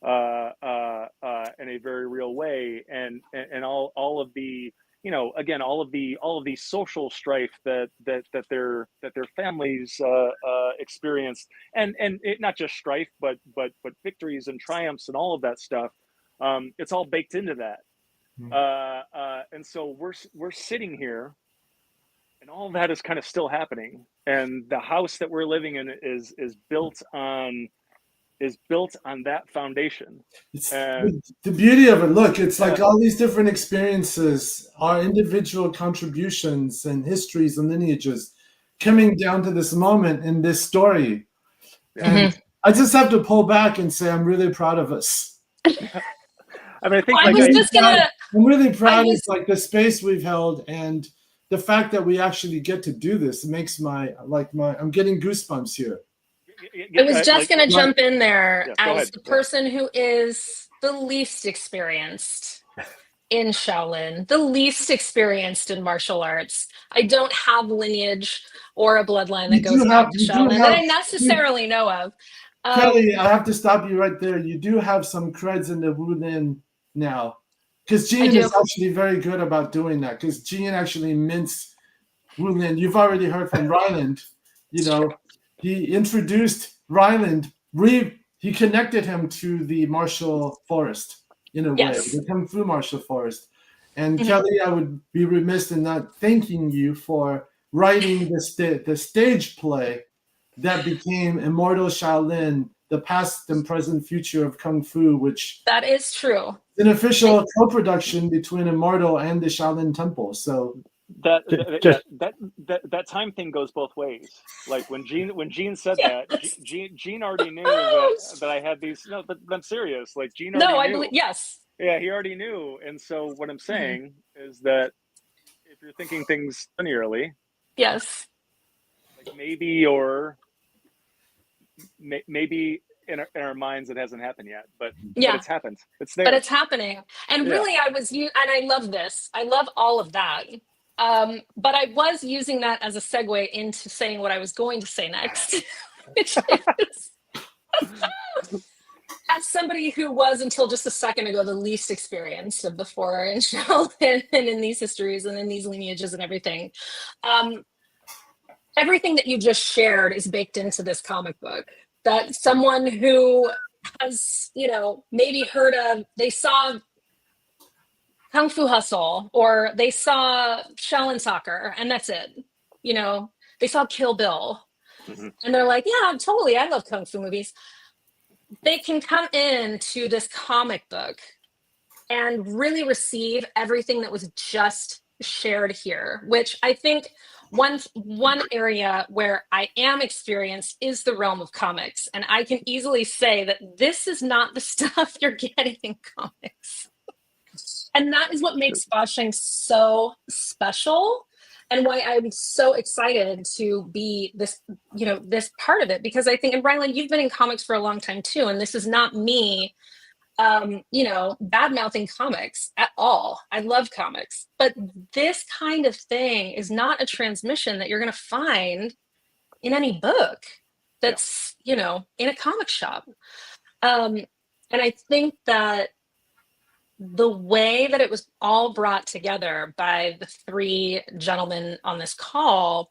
in a very real way, and all of the, again, all of the social strife that their families experienced, and it, not just strife, but victories and triumphs and all of that stuff. It's all baked into that. And so we're sitting here, and all of that is kind of still happening. And the house that we're living in is built on that foundation. The beauty of it. Look, it's like all these different experiences, our individual contributions and histories and lineages coming down to this moment in this story. And I just have to pull back and say I'm really proud of us. I mean, I think I'm really proud of like the space we've held, and the fact that we actually get to do this. It makes I'm getting goosebumps here. I was just going to jump in there as the person who is the least experienced in Shaolin, the least experienced in martial arts. I don't have lineage or a bloodline that goes back to Shaolin that I necessarily know of. Kelly, I have to stop you right there. You do have some creds in the Wulin now, because Jean is actually very good about doing that, because Jean actually mints Wulin. You've already heard from Rylend. He introduced Rylend he connected him to the martial forest in a way, the Kung Fu martial forest. And Kelly, I would be remiss in not thanking you for writing the stage play that became Immortal Shaolin, the past and present future of Kung Fu, which that is true. An official co-production between Immortal and the Shaolin Temple. So that time thing goes both ways. Like when Gene said that, Gene already knew that I had these. No, but I'm serious. Like Gene already knew. I believe yes. Yeah, he already knew. And so what I'm saying is that if you're thinking things linearly, yes, like maybe in our minds it hasn't happened yet, but it's happened. It's there. But it's happening. And really, and I love this. I love all of that. But I was using that as a segue into saying what I was going to say next, which is, as somebody who was until just a second ago the least experienced of the four in Shaolin and in these histories and in these lineages and everything, everything that you just shared is baked into this comic book. That someone who has, maybe heard of, they saw Kung Fu Hustle, or they saw Shaolin Soccer, and that's it. They saw Kill Bill, and they're like, yeah, totally, I love Kung Fu movies. They can come into this comic book and really receive everything that was just shared here, which I think one area where I am experienced is the realm of comics. And I can easily say that this is not the stuff you're getting in comics. And that is what makes Fa Sheng so special, and why I'm so excited to be this part of it. Because I think, and Rylend, you've been in comics for a long time too, and this is not me, bad-mouthing comics at all. I love comics, but this kind of thing is not a transmission that you're going to find in any book that's, in a comic shop. And I think that the way that it was all brought together by the three gentlemen on this call,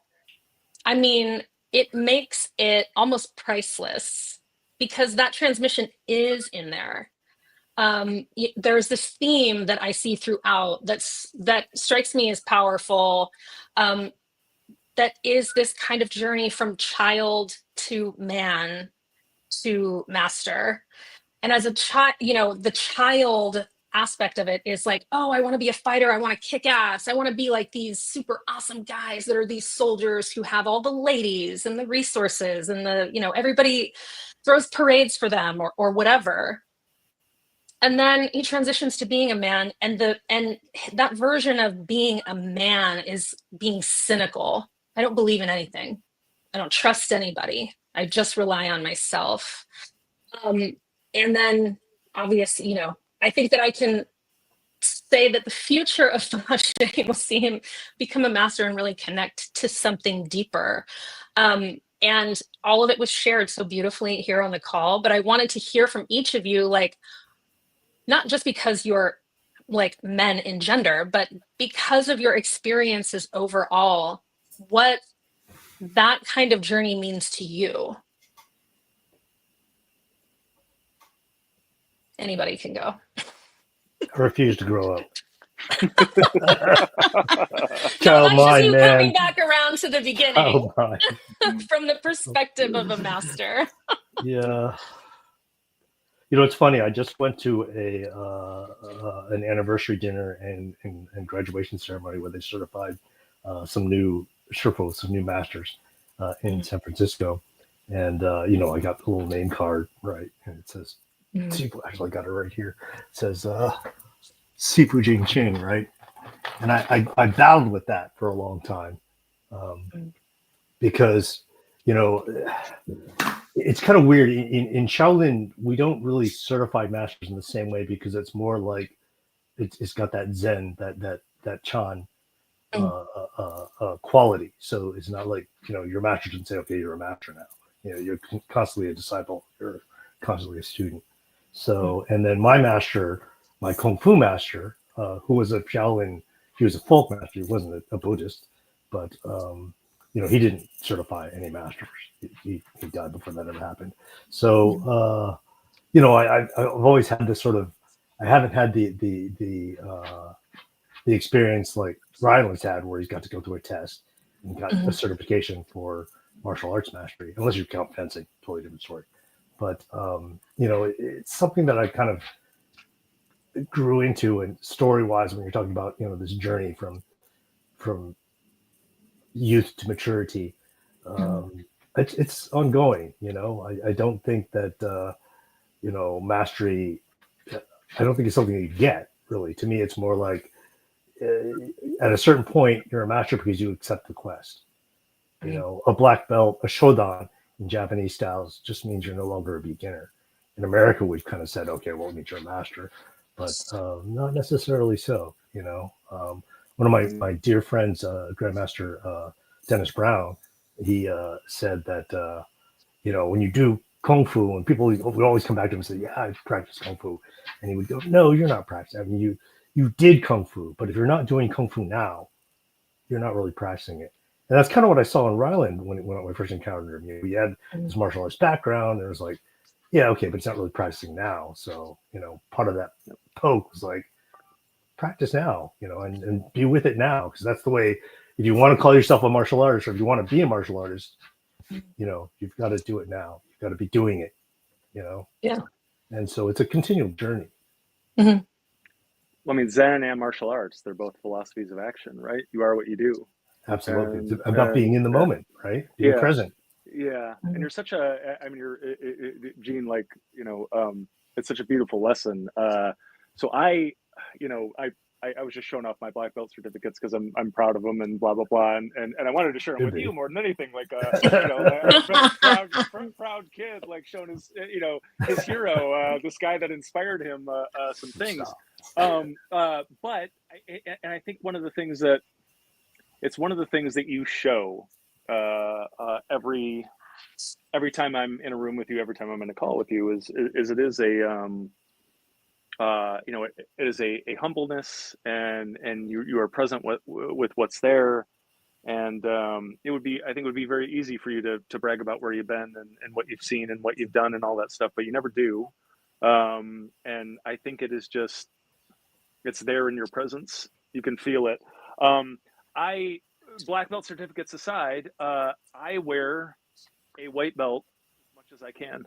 I mean, it makes it almost priceless, because that transmission is in there. There's this theme that I see throughout that strikes me as powerful, that is this kind of journey from child to man to master. And as a child, the child aspect of it is like, oh, I want to be a fighter, I want to kick ass, I want to be like these super awesome guys that are these soldiers who have all the ladies and the resources and the, everybody throws parades for them or whatever. And then he transitions to being a man, and that version of being a man is being cynical. I don't believe in anything. I don't trust anybody. I just rely on myself. And then obviously, I think that I can say that the future of Fa Sheng will see him become a master and really connect to something deeper. And all of it was shared so beautifully here on the call, but I wanted to hear from each of you, like, not just because you're like men in gender, but because of your experiences overall, what that kind of journey means to you. Anybody can go. I refuse to grow up. Child mind, man. Coming back around to the beginning from the perspective of a master. Yeah. It's funny. I just went to an anniversary dinner and graduation ceremony where they certified some new masters in San Francisco, and I got the little name card, right, and it says, actually I got it right here. It says Sifu Jing Ching, right, and I battled with that for a long time, because it's kind of weird. In Shaolin, we don't really certify masters in the same way, because it's more like it's got that Zen, that Chan quality. So it's not like, your master can say, okay, you're a master now. You're constantly a disciple. You're constantly a student. So, and then my master, my Kung Fu master, who was a Shaolin, he was a folk master. He wasn't a Buddhist, but he didn't certify any masters. He died before that ever happened. So I've always had this sort of, I haven't had the experience like Rylend's had, where he's got to go through a test and got a certification for martial arts mastery, unless you count fencing, totally different story. But it's something that I kind of grew into, and story-wise, when you're talking about this journey from youth to maturity, it's ongoing. I don't think that mastery. I don't think it's something that you get, really. To me, it's more like at a certain point, you're a master because you accept the quest. A black belt, a shodan in Japanese styles just means you're no longer a beginner. In America, we've kind of said, okay, well, it means you're a master, but not necessarily so. One of my dear friends, Grandmaster Dennis Brown, he said that when you do Kung Fu, and people would always come back to him and say, yeah, I've practiced Kung Fu, and he would go, no, you're not practicing. I mean, you did Kung Fu, but if you're not doing Kung Fu now, you're not really practicing it. And that's kind of what I saw in Rylend when I first encountered him. He had his martial arts background, and it was like, yeah, okay, but he's not really practicing now. So, part of that poke was like, practice now, and be with it now, because that's the way. If you want to call yourself a martial artist, or if you want to be a martial artist, you've got to do it now. You've got to be doing it, Yeah. And so it's a continual journey. Mm-hmm. Well, I mean, Zen and martial arts, they're both philosophies of action, right? You are what you do. Absolutely. It's about being in the moment, right? Being present. Yeah. And you're such you're, Gene, like, it's such a beautiful lesson. So I was just showing off my black belt certificates because I'm proud of them and blah, blah, blah. And I wanted to share them with you more than anything. Like, a proud kid, like showing his, his hero, this guy that inspired him, some things. But I think one of the things that you show every time I'm in a room with you, every time I'm in a call with you, is it is a humbleness, and you are present with what's there, and I think it would be very easy for you to brag about where you've been and what you've seen and what you've done and all that stuff, but you never do. And I think it is just, it's there in your presence. You can feel it. Black belt certificates aside, I wear a white belt as much as I can.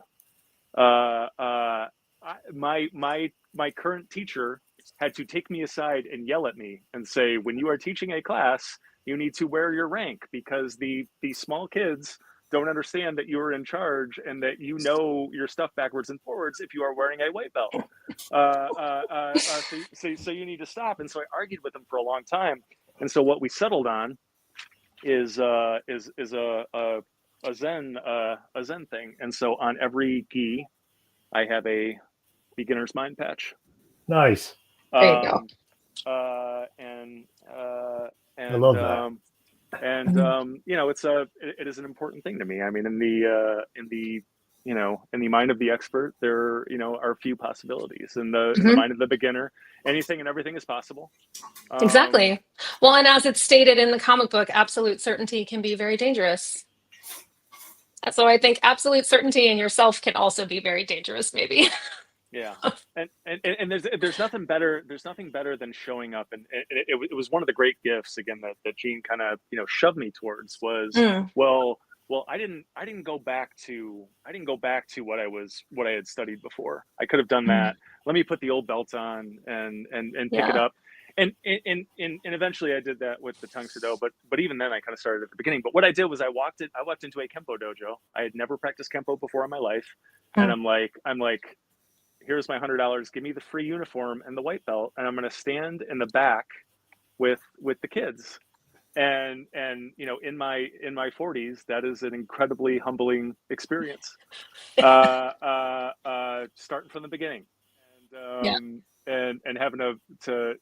My current teacher had to take me aside and yell at me and say, when you are teaching a class, you need to wear your rank, because the small kids don't understand that you are in charge and that you know your stuff backwards and forwards if you are wearing a white belt. So you need to stop. And so I argued with him for a long time. And so what we settled on is a Zen thing. And so on every gi, I have a beginner's mind patch. Nice. There you go. And I love that. It is an important thing to me. I mean, in the mind of the expert, there are few possibilities. In the mind of the beginner, anything and everything is possible. Exactly. Well, and as it's stated in the comic book, absolute certainty can be very dangerous. So I think absolute certainty in yourself can also be very dangerous, maybe. Yeah, and there's nothing better. There's nothing better than showing up, and it was one of the great gifts again that Gene kind of shoved me towards was well I didn't go back to what I had studied before. I could have done that. Let me put the old belt on and pick it up. And eventually I did that with the Tung Sudo, but even then I kind of started at the beginning. But what I did was I walked into a Kempo dojo. I had never practiced Kempo before in my life, and I'm like, here's my $100. Give me the free uniform and the white belt, and I'm going to stand in the back with the kids. And in my 40s, that is an incredibly humbling experience. Starting from the beginning, and having to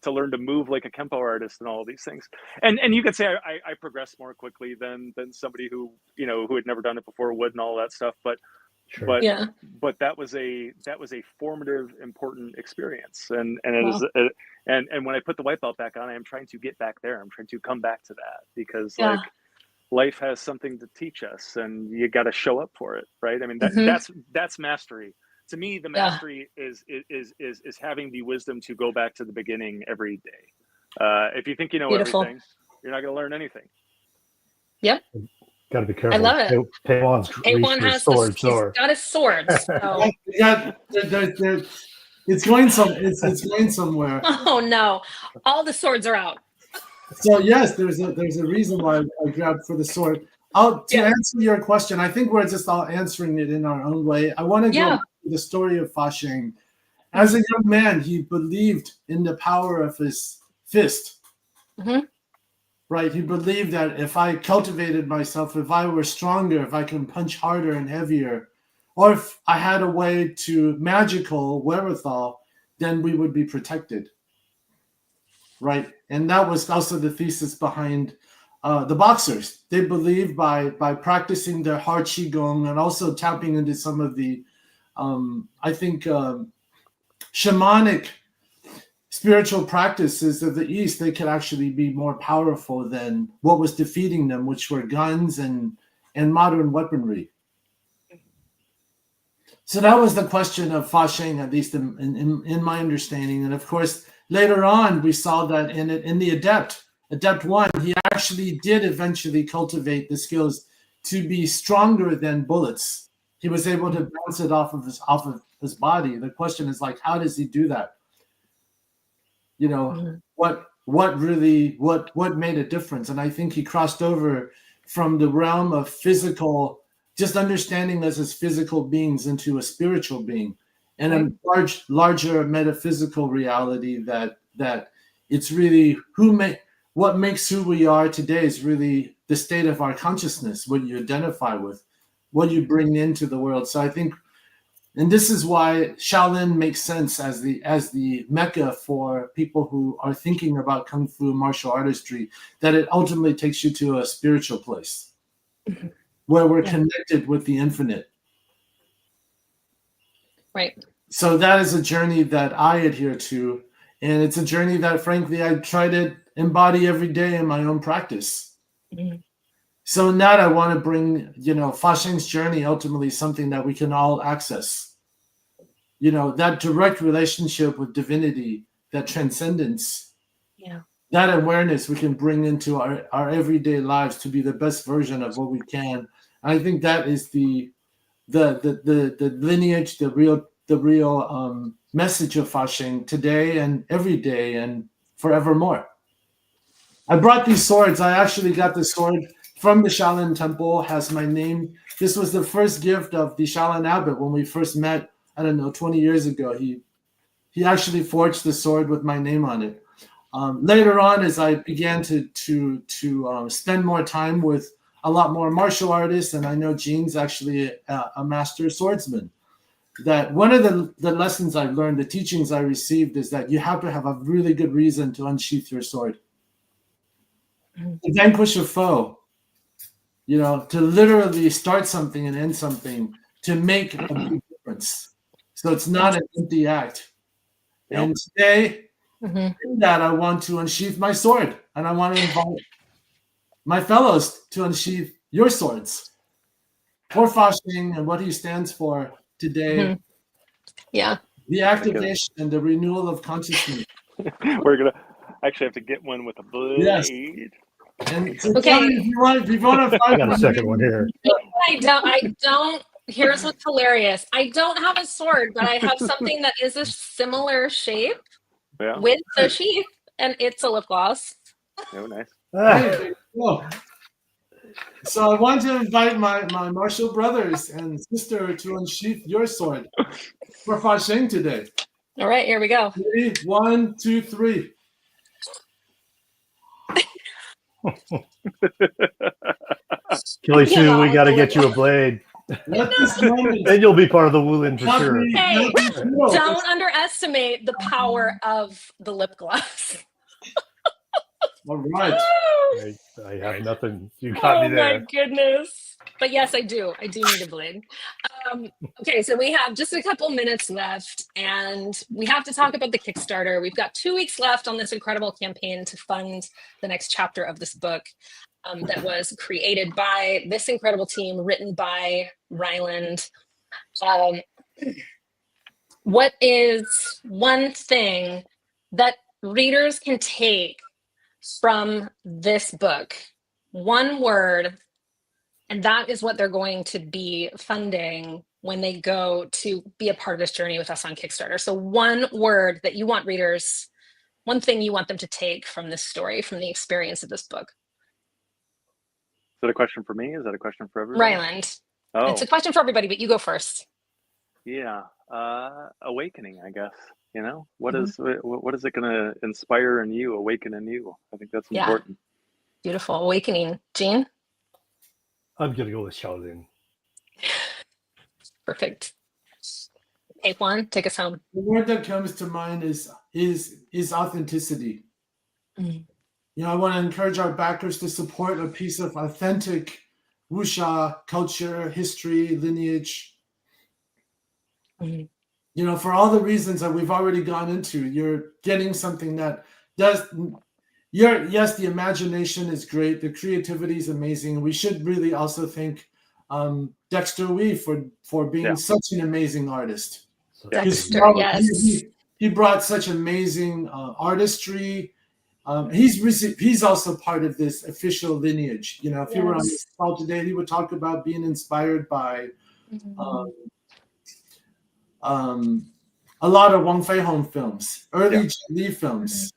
learn to move like a Kempo artist and all of these things. And you could say I progressed more quickly than somebody who had never done it before would, and all that stuff. But that was a formative, important experience, and it is, and when I put the white belt back on, I am trying to get back there. I'm trying to come back to that, because life has something to teach us, and you got to show up for it, right? I mean, that's mastery. To me, the mastery is having the wisdom to go back to the beginning every day. If you think you know everything, you're not going to learn anything. Yep. Got to be careful. I love it. Payhuan has he's got his sword. So. It's going somewhere. Oh no! All the swords are out. So yes, there's a reason why I grabbed for the sword. To answer your question, I think we're just all answering it in our own way. I want to go back to the story of Fa Sheng. As a young man, he believed in the power of his fist. Mm-hmm. Right? He believed that if I cultivated myself, if I were stronger, if I can punch harder and heavier, or if I had a way to magical wherewithal, then we would be protected. Right? And that was also the thesis behind the boxers. They believed by practicing their hard qigong and also tapping into some of the, shamanic spiritual practices of the East, they could actually be more powerful than what was defeating them, which were guns and modern weaponry. So that was the question of Fa Sheng, at least in my understanding. And of course, later on, we saw that in the Adept 1, he actually did eventually cultivate the skills to be stronger than bullets. He was able to bounce it off of his body. The question is, like, how does he do that? You know, what made a difference? And I think he crossed over from the realm of physical, just understanding us as physical beings, into a spiritual being, and a larger metaphysical reality that it's really what makes who we are today is really the state of our consciousness, what you identify with, what you bring into the world. So I think, and this is why Shaolin makes sense as the mecca for people who are thinking about Kung Fu martial artistry, that it ultimately takes you to a spiritual place where we're connected with the infinite. Right. So that is a journey that I adhere to. And it's a journey that, frankly, I try to embody every day in my own practice. Mm-hmm. So in that, I want to bring, Fa Sheng's journey, ultimately something that we can all access. That direct relationship with divinity, that transcendence, that awareness we can bring into our everyday lives to be the best version of what we can. And I think that is the lineage, the real message of Fa Sheng today and every day and forevermore. I brought these swords. I actually got the sword from the Shaolin Temple, has my name. This was the first gift of the Shaolin Abbot when we first met, 20 years ago. He actually forged the sword with my name on it. Later on, as I began to spend more time with a lot more martial artists, and I know Jing's actually a master swordsman, that one of the lessons I've learned, the teachings I received, is that you have to have a really good reason to unsheath your sword. To vanquish a foe, to literally start something and end something, to make a big difference. So it's not an empty act. Yep. And today, in that, I want to unsheath my sword, and I want to invite my fellows to unsheath your swords for Fa Sheng and what he stands for today. Yeah. The activation and the renewal of consciousness. We're going to actually have to get one with a blade. Yes. And so tell me if you want to I got a second one here. I don't. Here's what's hilarious. I don't have a sword, but I have something that is a similar shape with the sheath, and it's a lip gloss. Oh, nice. Hey, so I want to invite my martial brothers and sister to unsheath your sword for Fa Sheng today. All right, here we go. 3, 1, 2, 3. Kelly Sue, we got to get you a blade. Then you'll be part of the Wulin for sure. Hey, don't underestimate the power of the lip gloss. All right. I have nothing. You got me there. Oh my goodness. But yes, I do. I do need a blade. Okay, so we have just a couple minutes left, and we have to talk about the Kickstarter. We've got 2 weeks left on this incredible campaign to fund the next chapter of this book. that was created by this incredible team, written by Rylend. What is one thing that readers can take from this book? One word, and that is what they're going to be funding when they go to be a part of this journey with us on Kickstarter. So one word that you want readers, one thing you want them to take from this story, from the experience of this book. Is that a question for me? Is that a question for everybody? Rylend. Oh, It's a question for everybody, but you go first. yeah. Awakening, I guess. You know, what is it going to inspire in you, awaken in you? I think that's important. Beautiful. Awakening. Jean? I'm going to go with Shaolin. Perfect. Payhuan, take us home. The word that comes to mind is authenticity. Mm. You know, I want to encourage our backers to support a piece of authentic wuxia culture, history, lineage. Mm. You know, for all the reasons that we've already gone into, you're getting something that does. Yes, the imagination is great. The creativity is amazing. We should really also thank Dexter Wee for being such an amazing artist. Dexter, yes. He brought such amazing artistry. He's also part of this official lineage. You know, if he were on this call today, he would talk about being inspired by a lot of Wang Feihong films, early Jet Li films.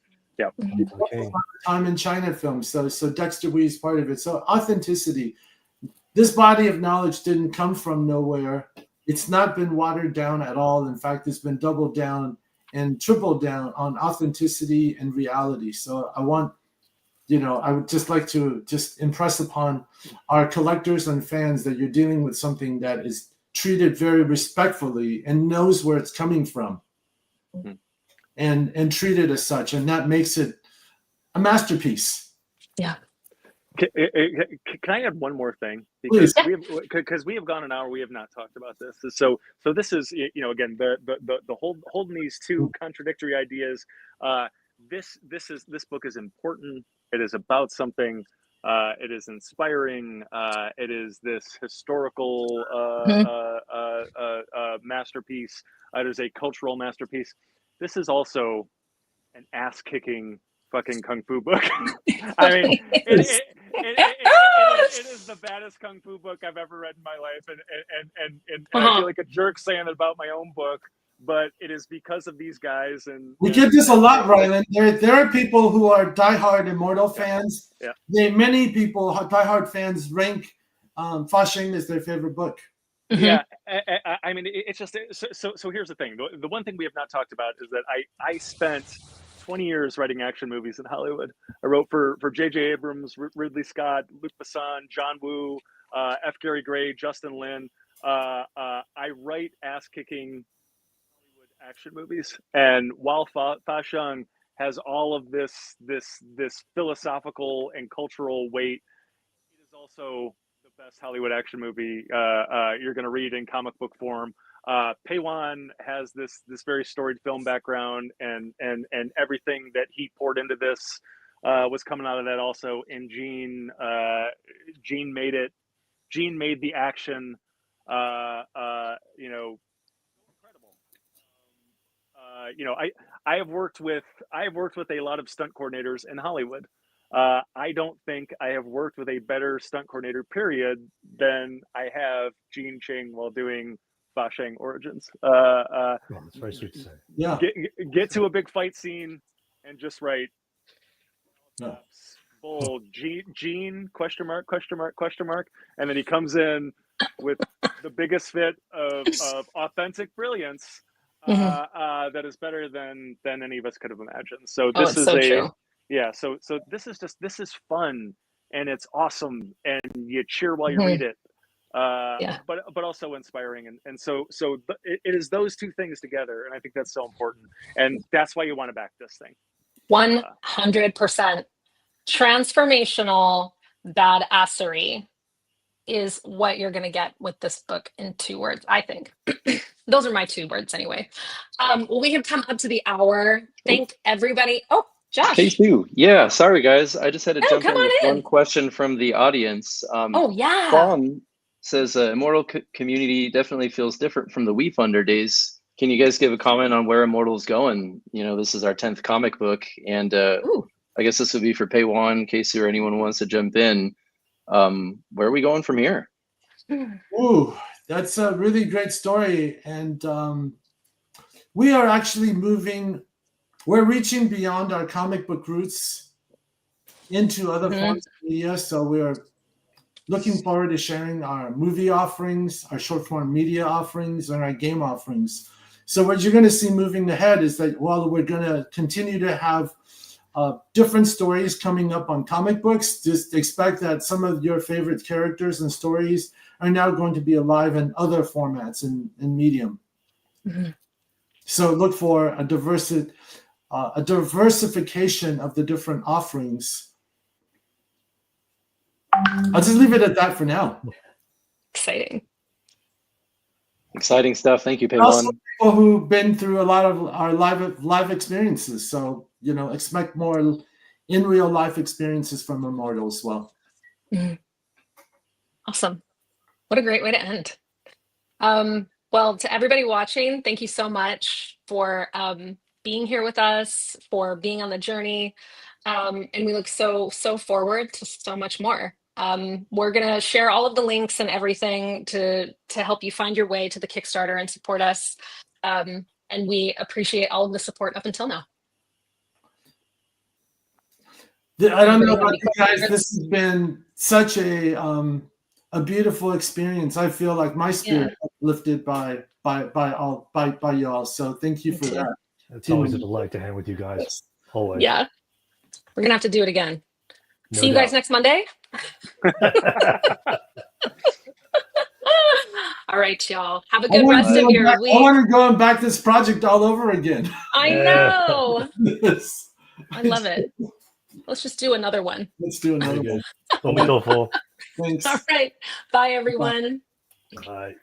Time in China films. So Dexter Wee is part of it. So authenticity. This body of knowledge didn't come from nowhere. It's not been watered down at all. In fact, it's been doubled down and tripled down on authenticity and reality. So I would just like to impress upon our collectors and fans that you're dealing with something that is treated very respectfully and knows where it's coming from. Mm-hmm. And treated as such, and that makes it a masterpiece. Yeah. Can I add one more thing? Because we have gone an hour, we have not talked about this. So this is, you know, again, the holding these two contradictory ideas. This book is important. It is about something. It is inspiring. It is this historical masterpiece. It is a cultural masterpiece. This is also an ass-kicking fucking kung fu book. I mean, it is the baddest kung fu book I've ever read in my life, and I feel like a jerk saying it about my own book, but it is because of these guys. And we get this a lot, Rylend. There are people who are diehard Immortal fans. Yeah. Many people, diehard fans, rank Fa Sheng as their favorite book. Mm-hmm. Yeah, I mean, it's just so. Here's the thing: the one thing we have not talked about is that I spent 20 years writing action movies in Hollywood. I wrote for J.J. Abrams, Ridley Scott, Luc Besson, John Woo, F. Gary Gray, Justin Lin. I write ass-kicking Hollywood action movies, and while Fa Sheng has all of this philosophical and cultural weight, it is also best Hollywood action movie you're going to read in comic book form. Payhuan has this very storied film background, and everything that he poured into this was coming out of that also. And Gene made it. Gene made the action, you know, incredible. You know, I have worked with a lot of stunt coordinators in Hollywood. I don't think I have worked with a better stunt coordinator, period, than I have Gene Ching while doing Fa Sheng Origins. That's very sweet to say. Yeah. Get to a big fight scene and just write bold Gene question mark, and then he comes in with the biggest fit of authentic brilliance that is better than any of us could have imagined. So this is true. Yeah, so this is fun, and it's awesome, and you cheer while you read it, but also inspiring, and so it is those two things together, and I think that's so important, and that's why you want to back this thing. 100% transformational badassery is what you're going to get with this book in 2 words, I think. Those are my 2 words anyway. We have come up to the hour. Thank everybody. Oh, Josh. Hey, Sue. Yeah, sorry, guys. I just had to jump come in with on in. one question from the audience. Oh, yeah. Fawn says Immortal community definitely feels different from the We Funder days. Can you guys give a comment on where Immortal's going? You know, this is our 10th comic book, and I guess this would be for Payhuan, Casey, or anyone who wants to jump in. Where are we going from here? Ooh, that's a really great story. And we are actually we're reaching beyond our comic book roots into other forms of media. So we're looking forward to sharing our movie offerings, our short form media offerings, and our game offerings. So what you're going to see moving ahead is that while we're going to continue to have different stories coming up on comic books, just expect that some of your favorite characters and stories are now going to be alive in other formats in medium. So look for a diversification of the different offerings. I'll just leave it at that for now. Exciting. Exciting stuff. Thank you, Also, Payhuan. people who've been through a lot of our live experiences. So, you know, expect more in real life experiences from Immortal as well. Awesome. What a great way to end. Well, to everybody watching, thank you so much for being here with us, for being on the journey. And we look so forward to so much more. We're going to share all of the links and everything to help you find your way to the Kickstarter and support us. And we appreciate all of the support up until now. I don't know about you guys. This has been such a beautiful experience. I feel like my spirit lifted by y'all. So thank you for that. It's always a delight to hang with you guys. Always. Yeah. We're gonna have to do it again. No See you doubt. guys next Monday. All right, y'all. Have a good rest of your week. I want to go and back this project all over again. I know. Yes. I love it. Let's just do another one. Let's do another one. Don't be so full. Thanks. All right. Bye, everyone. Bye.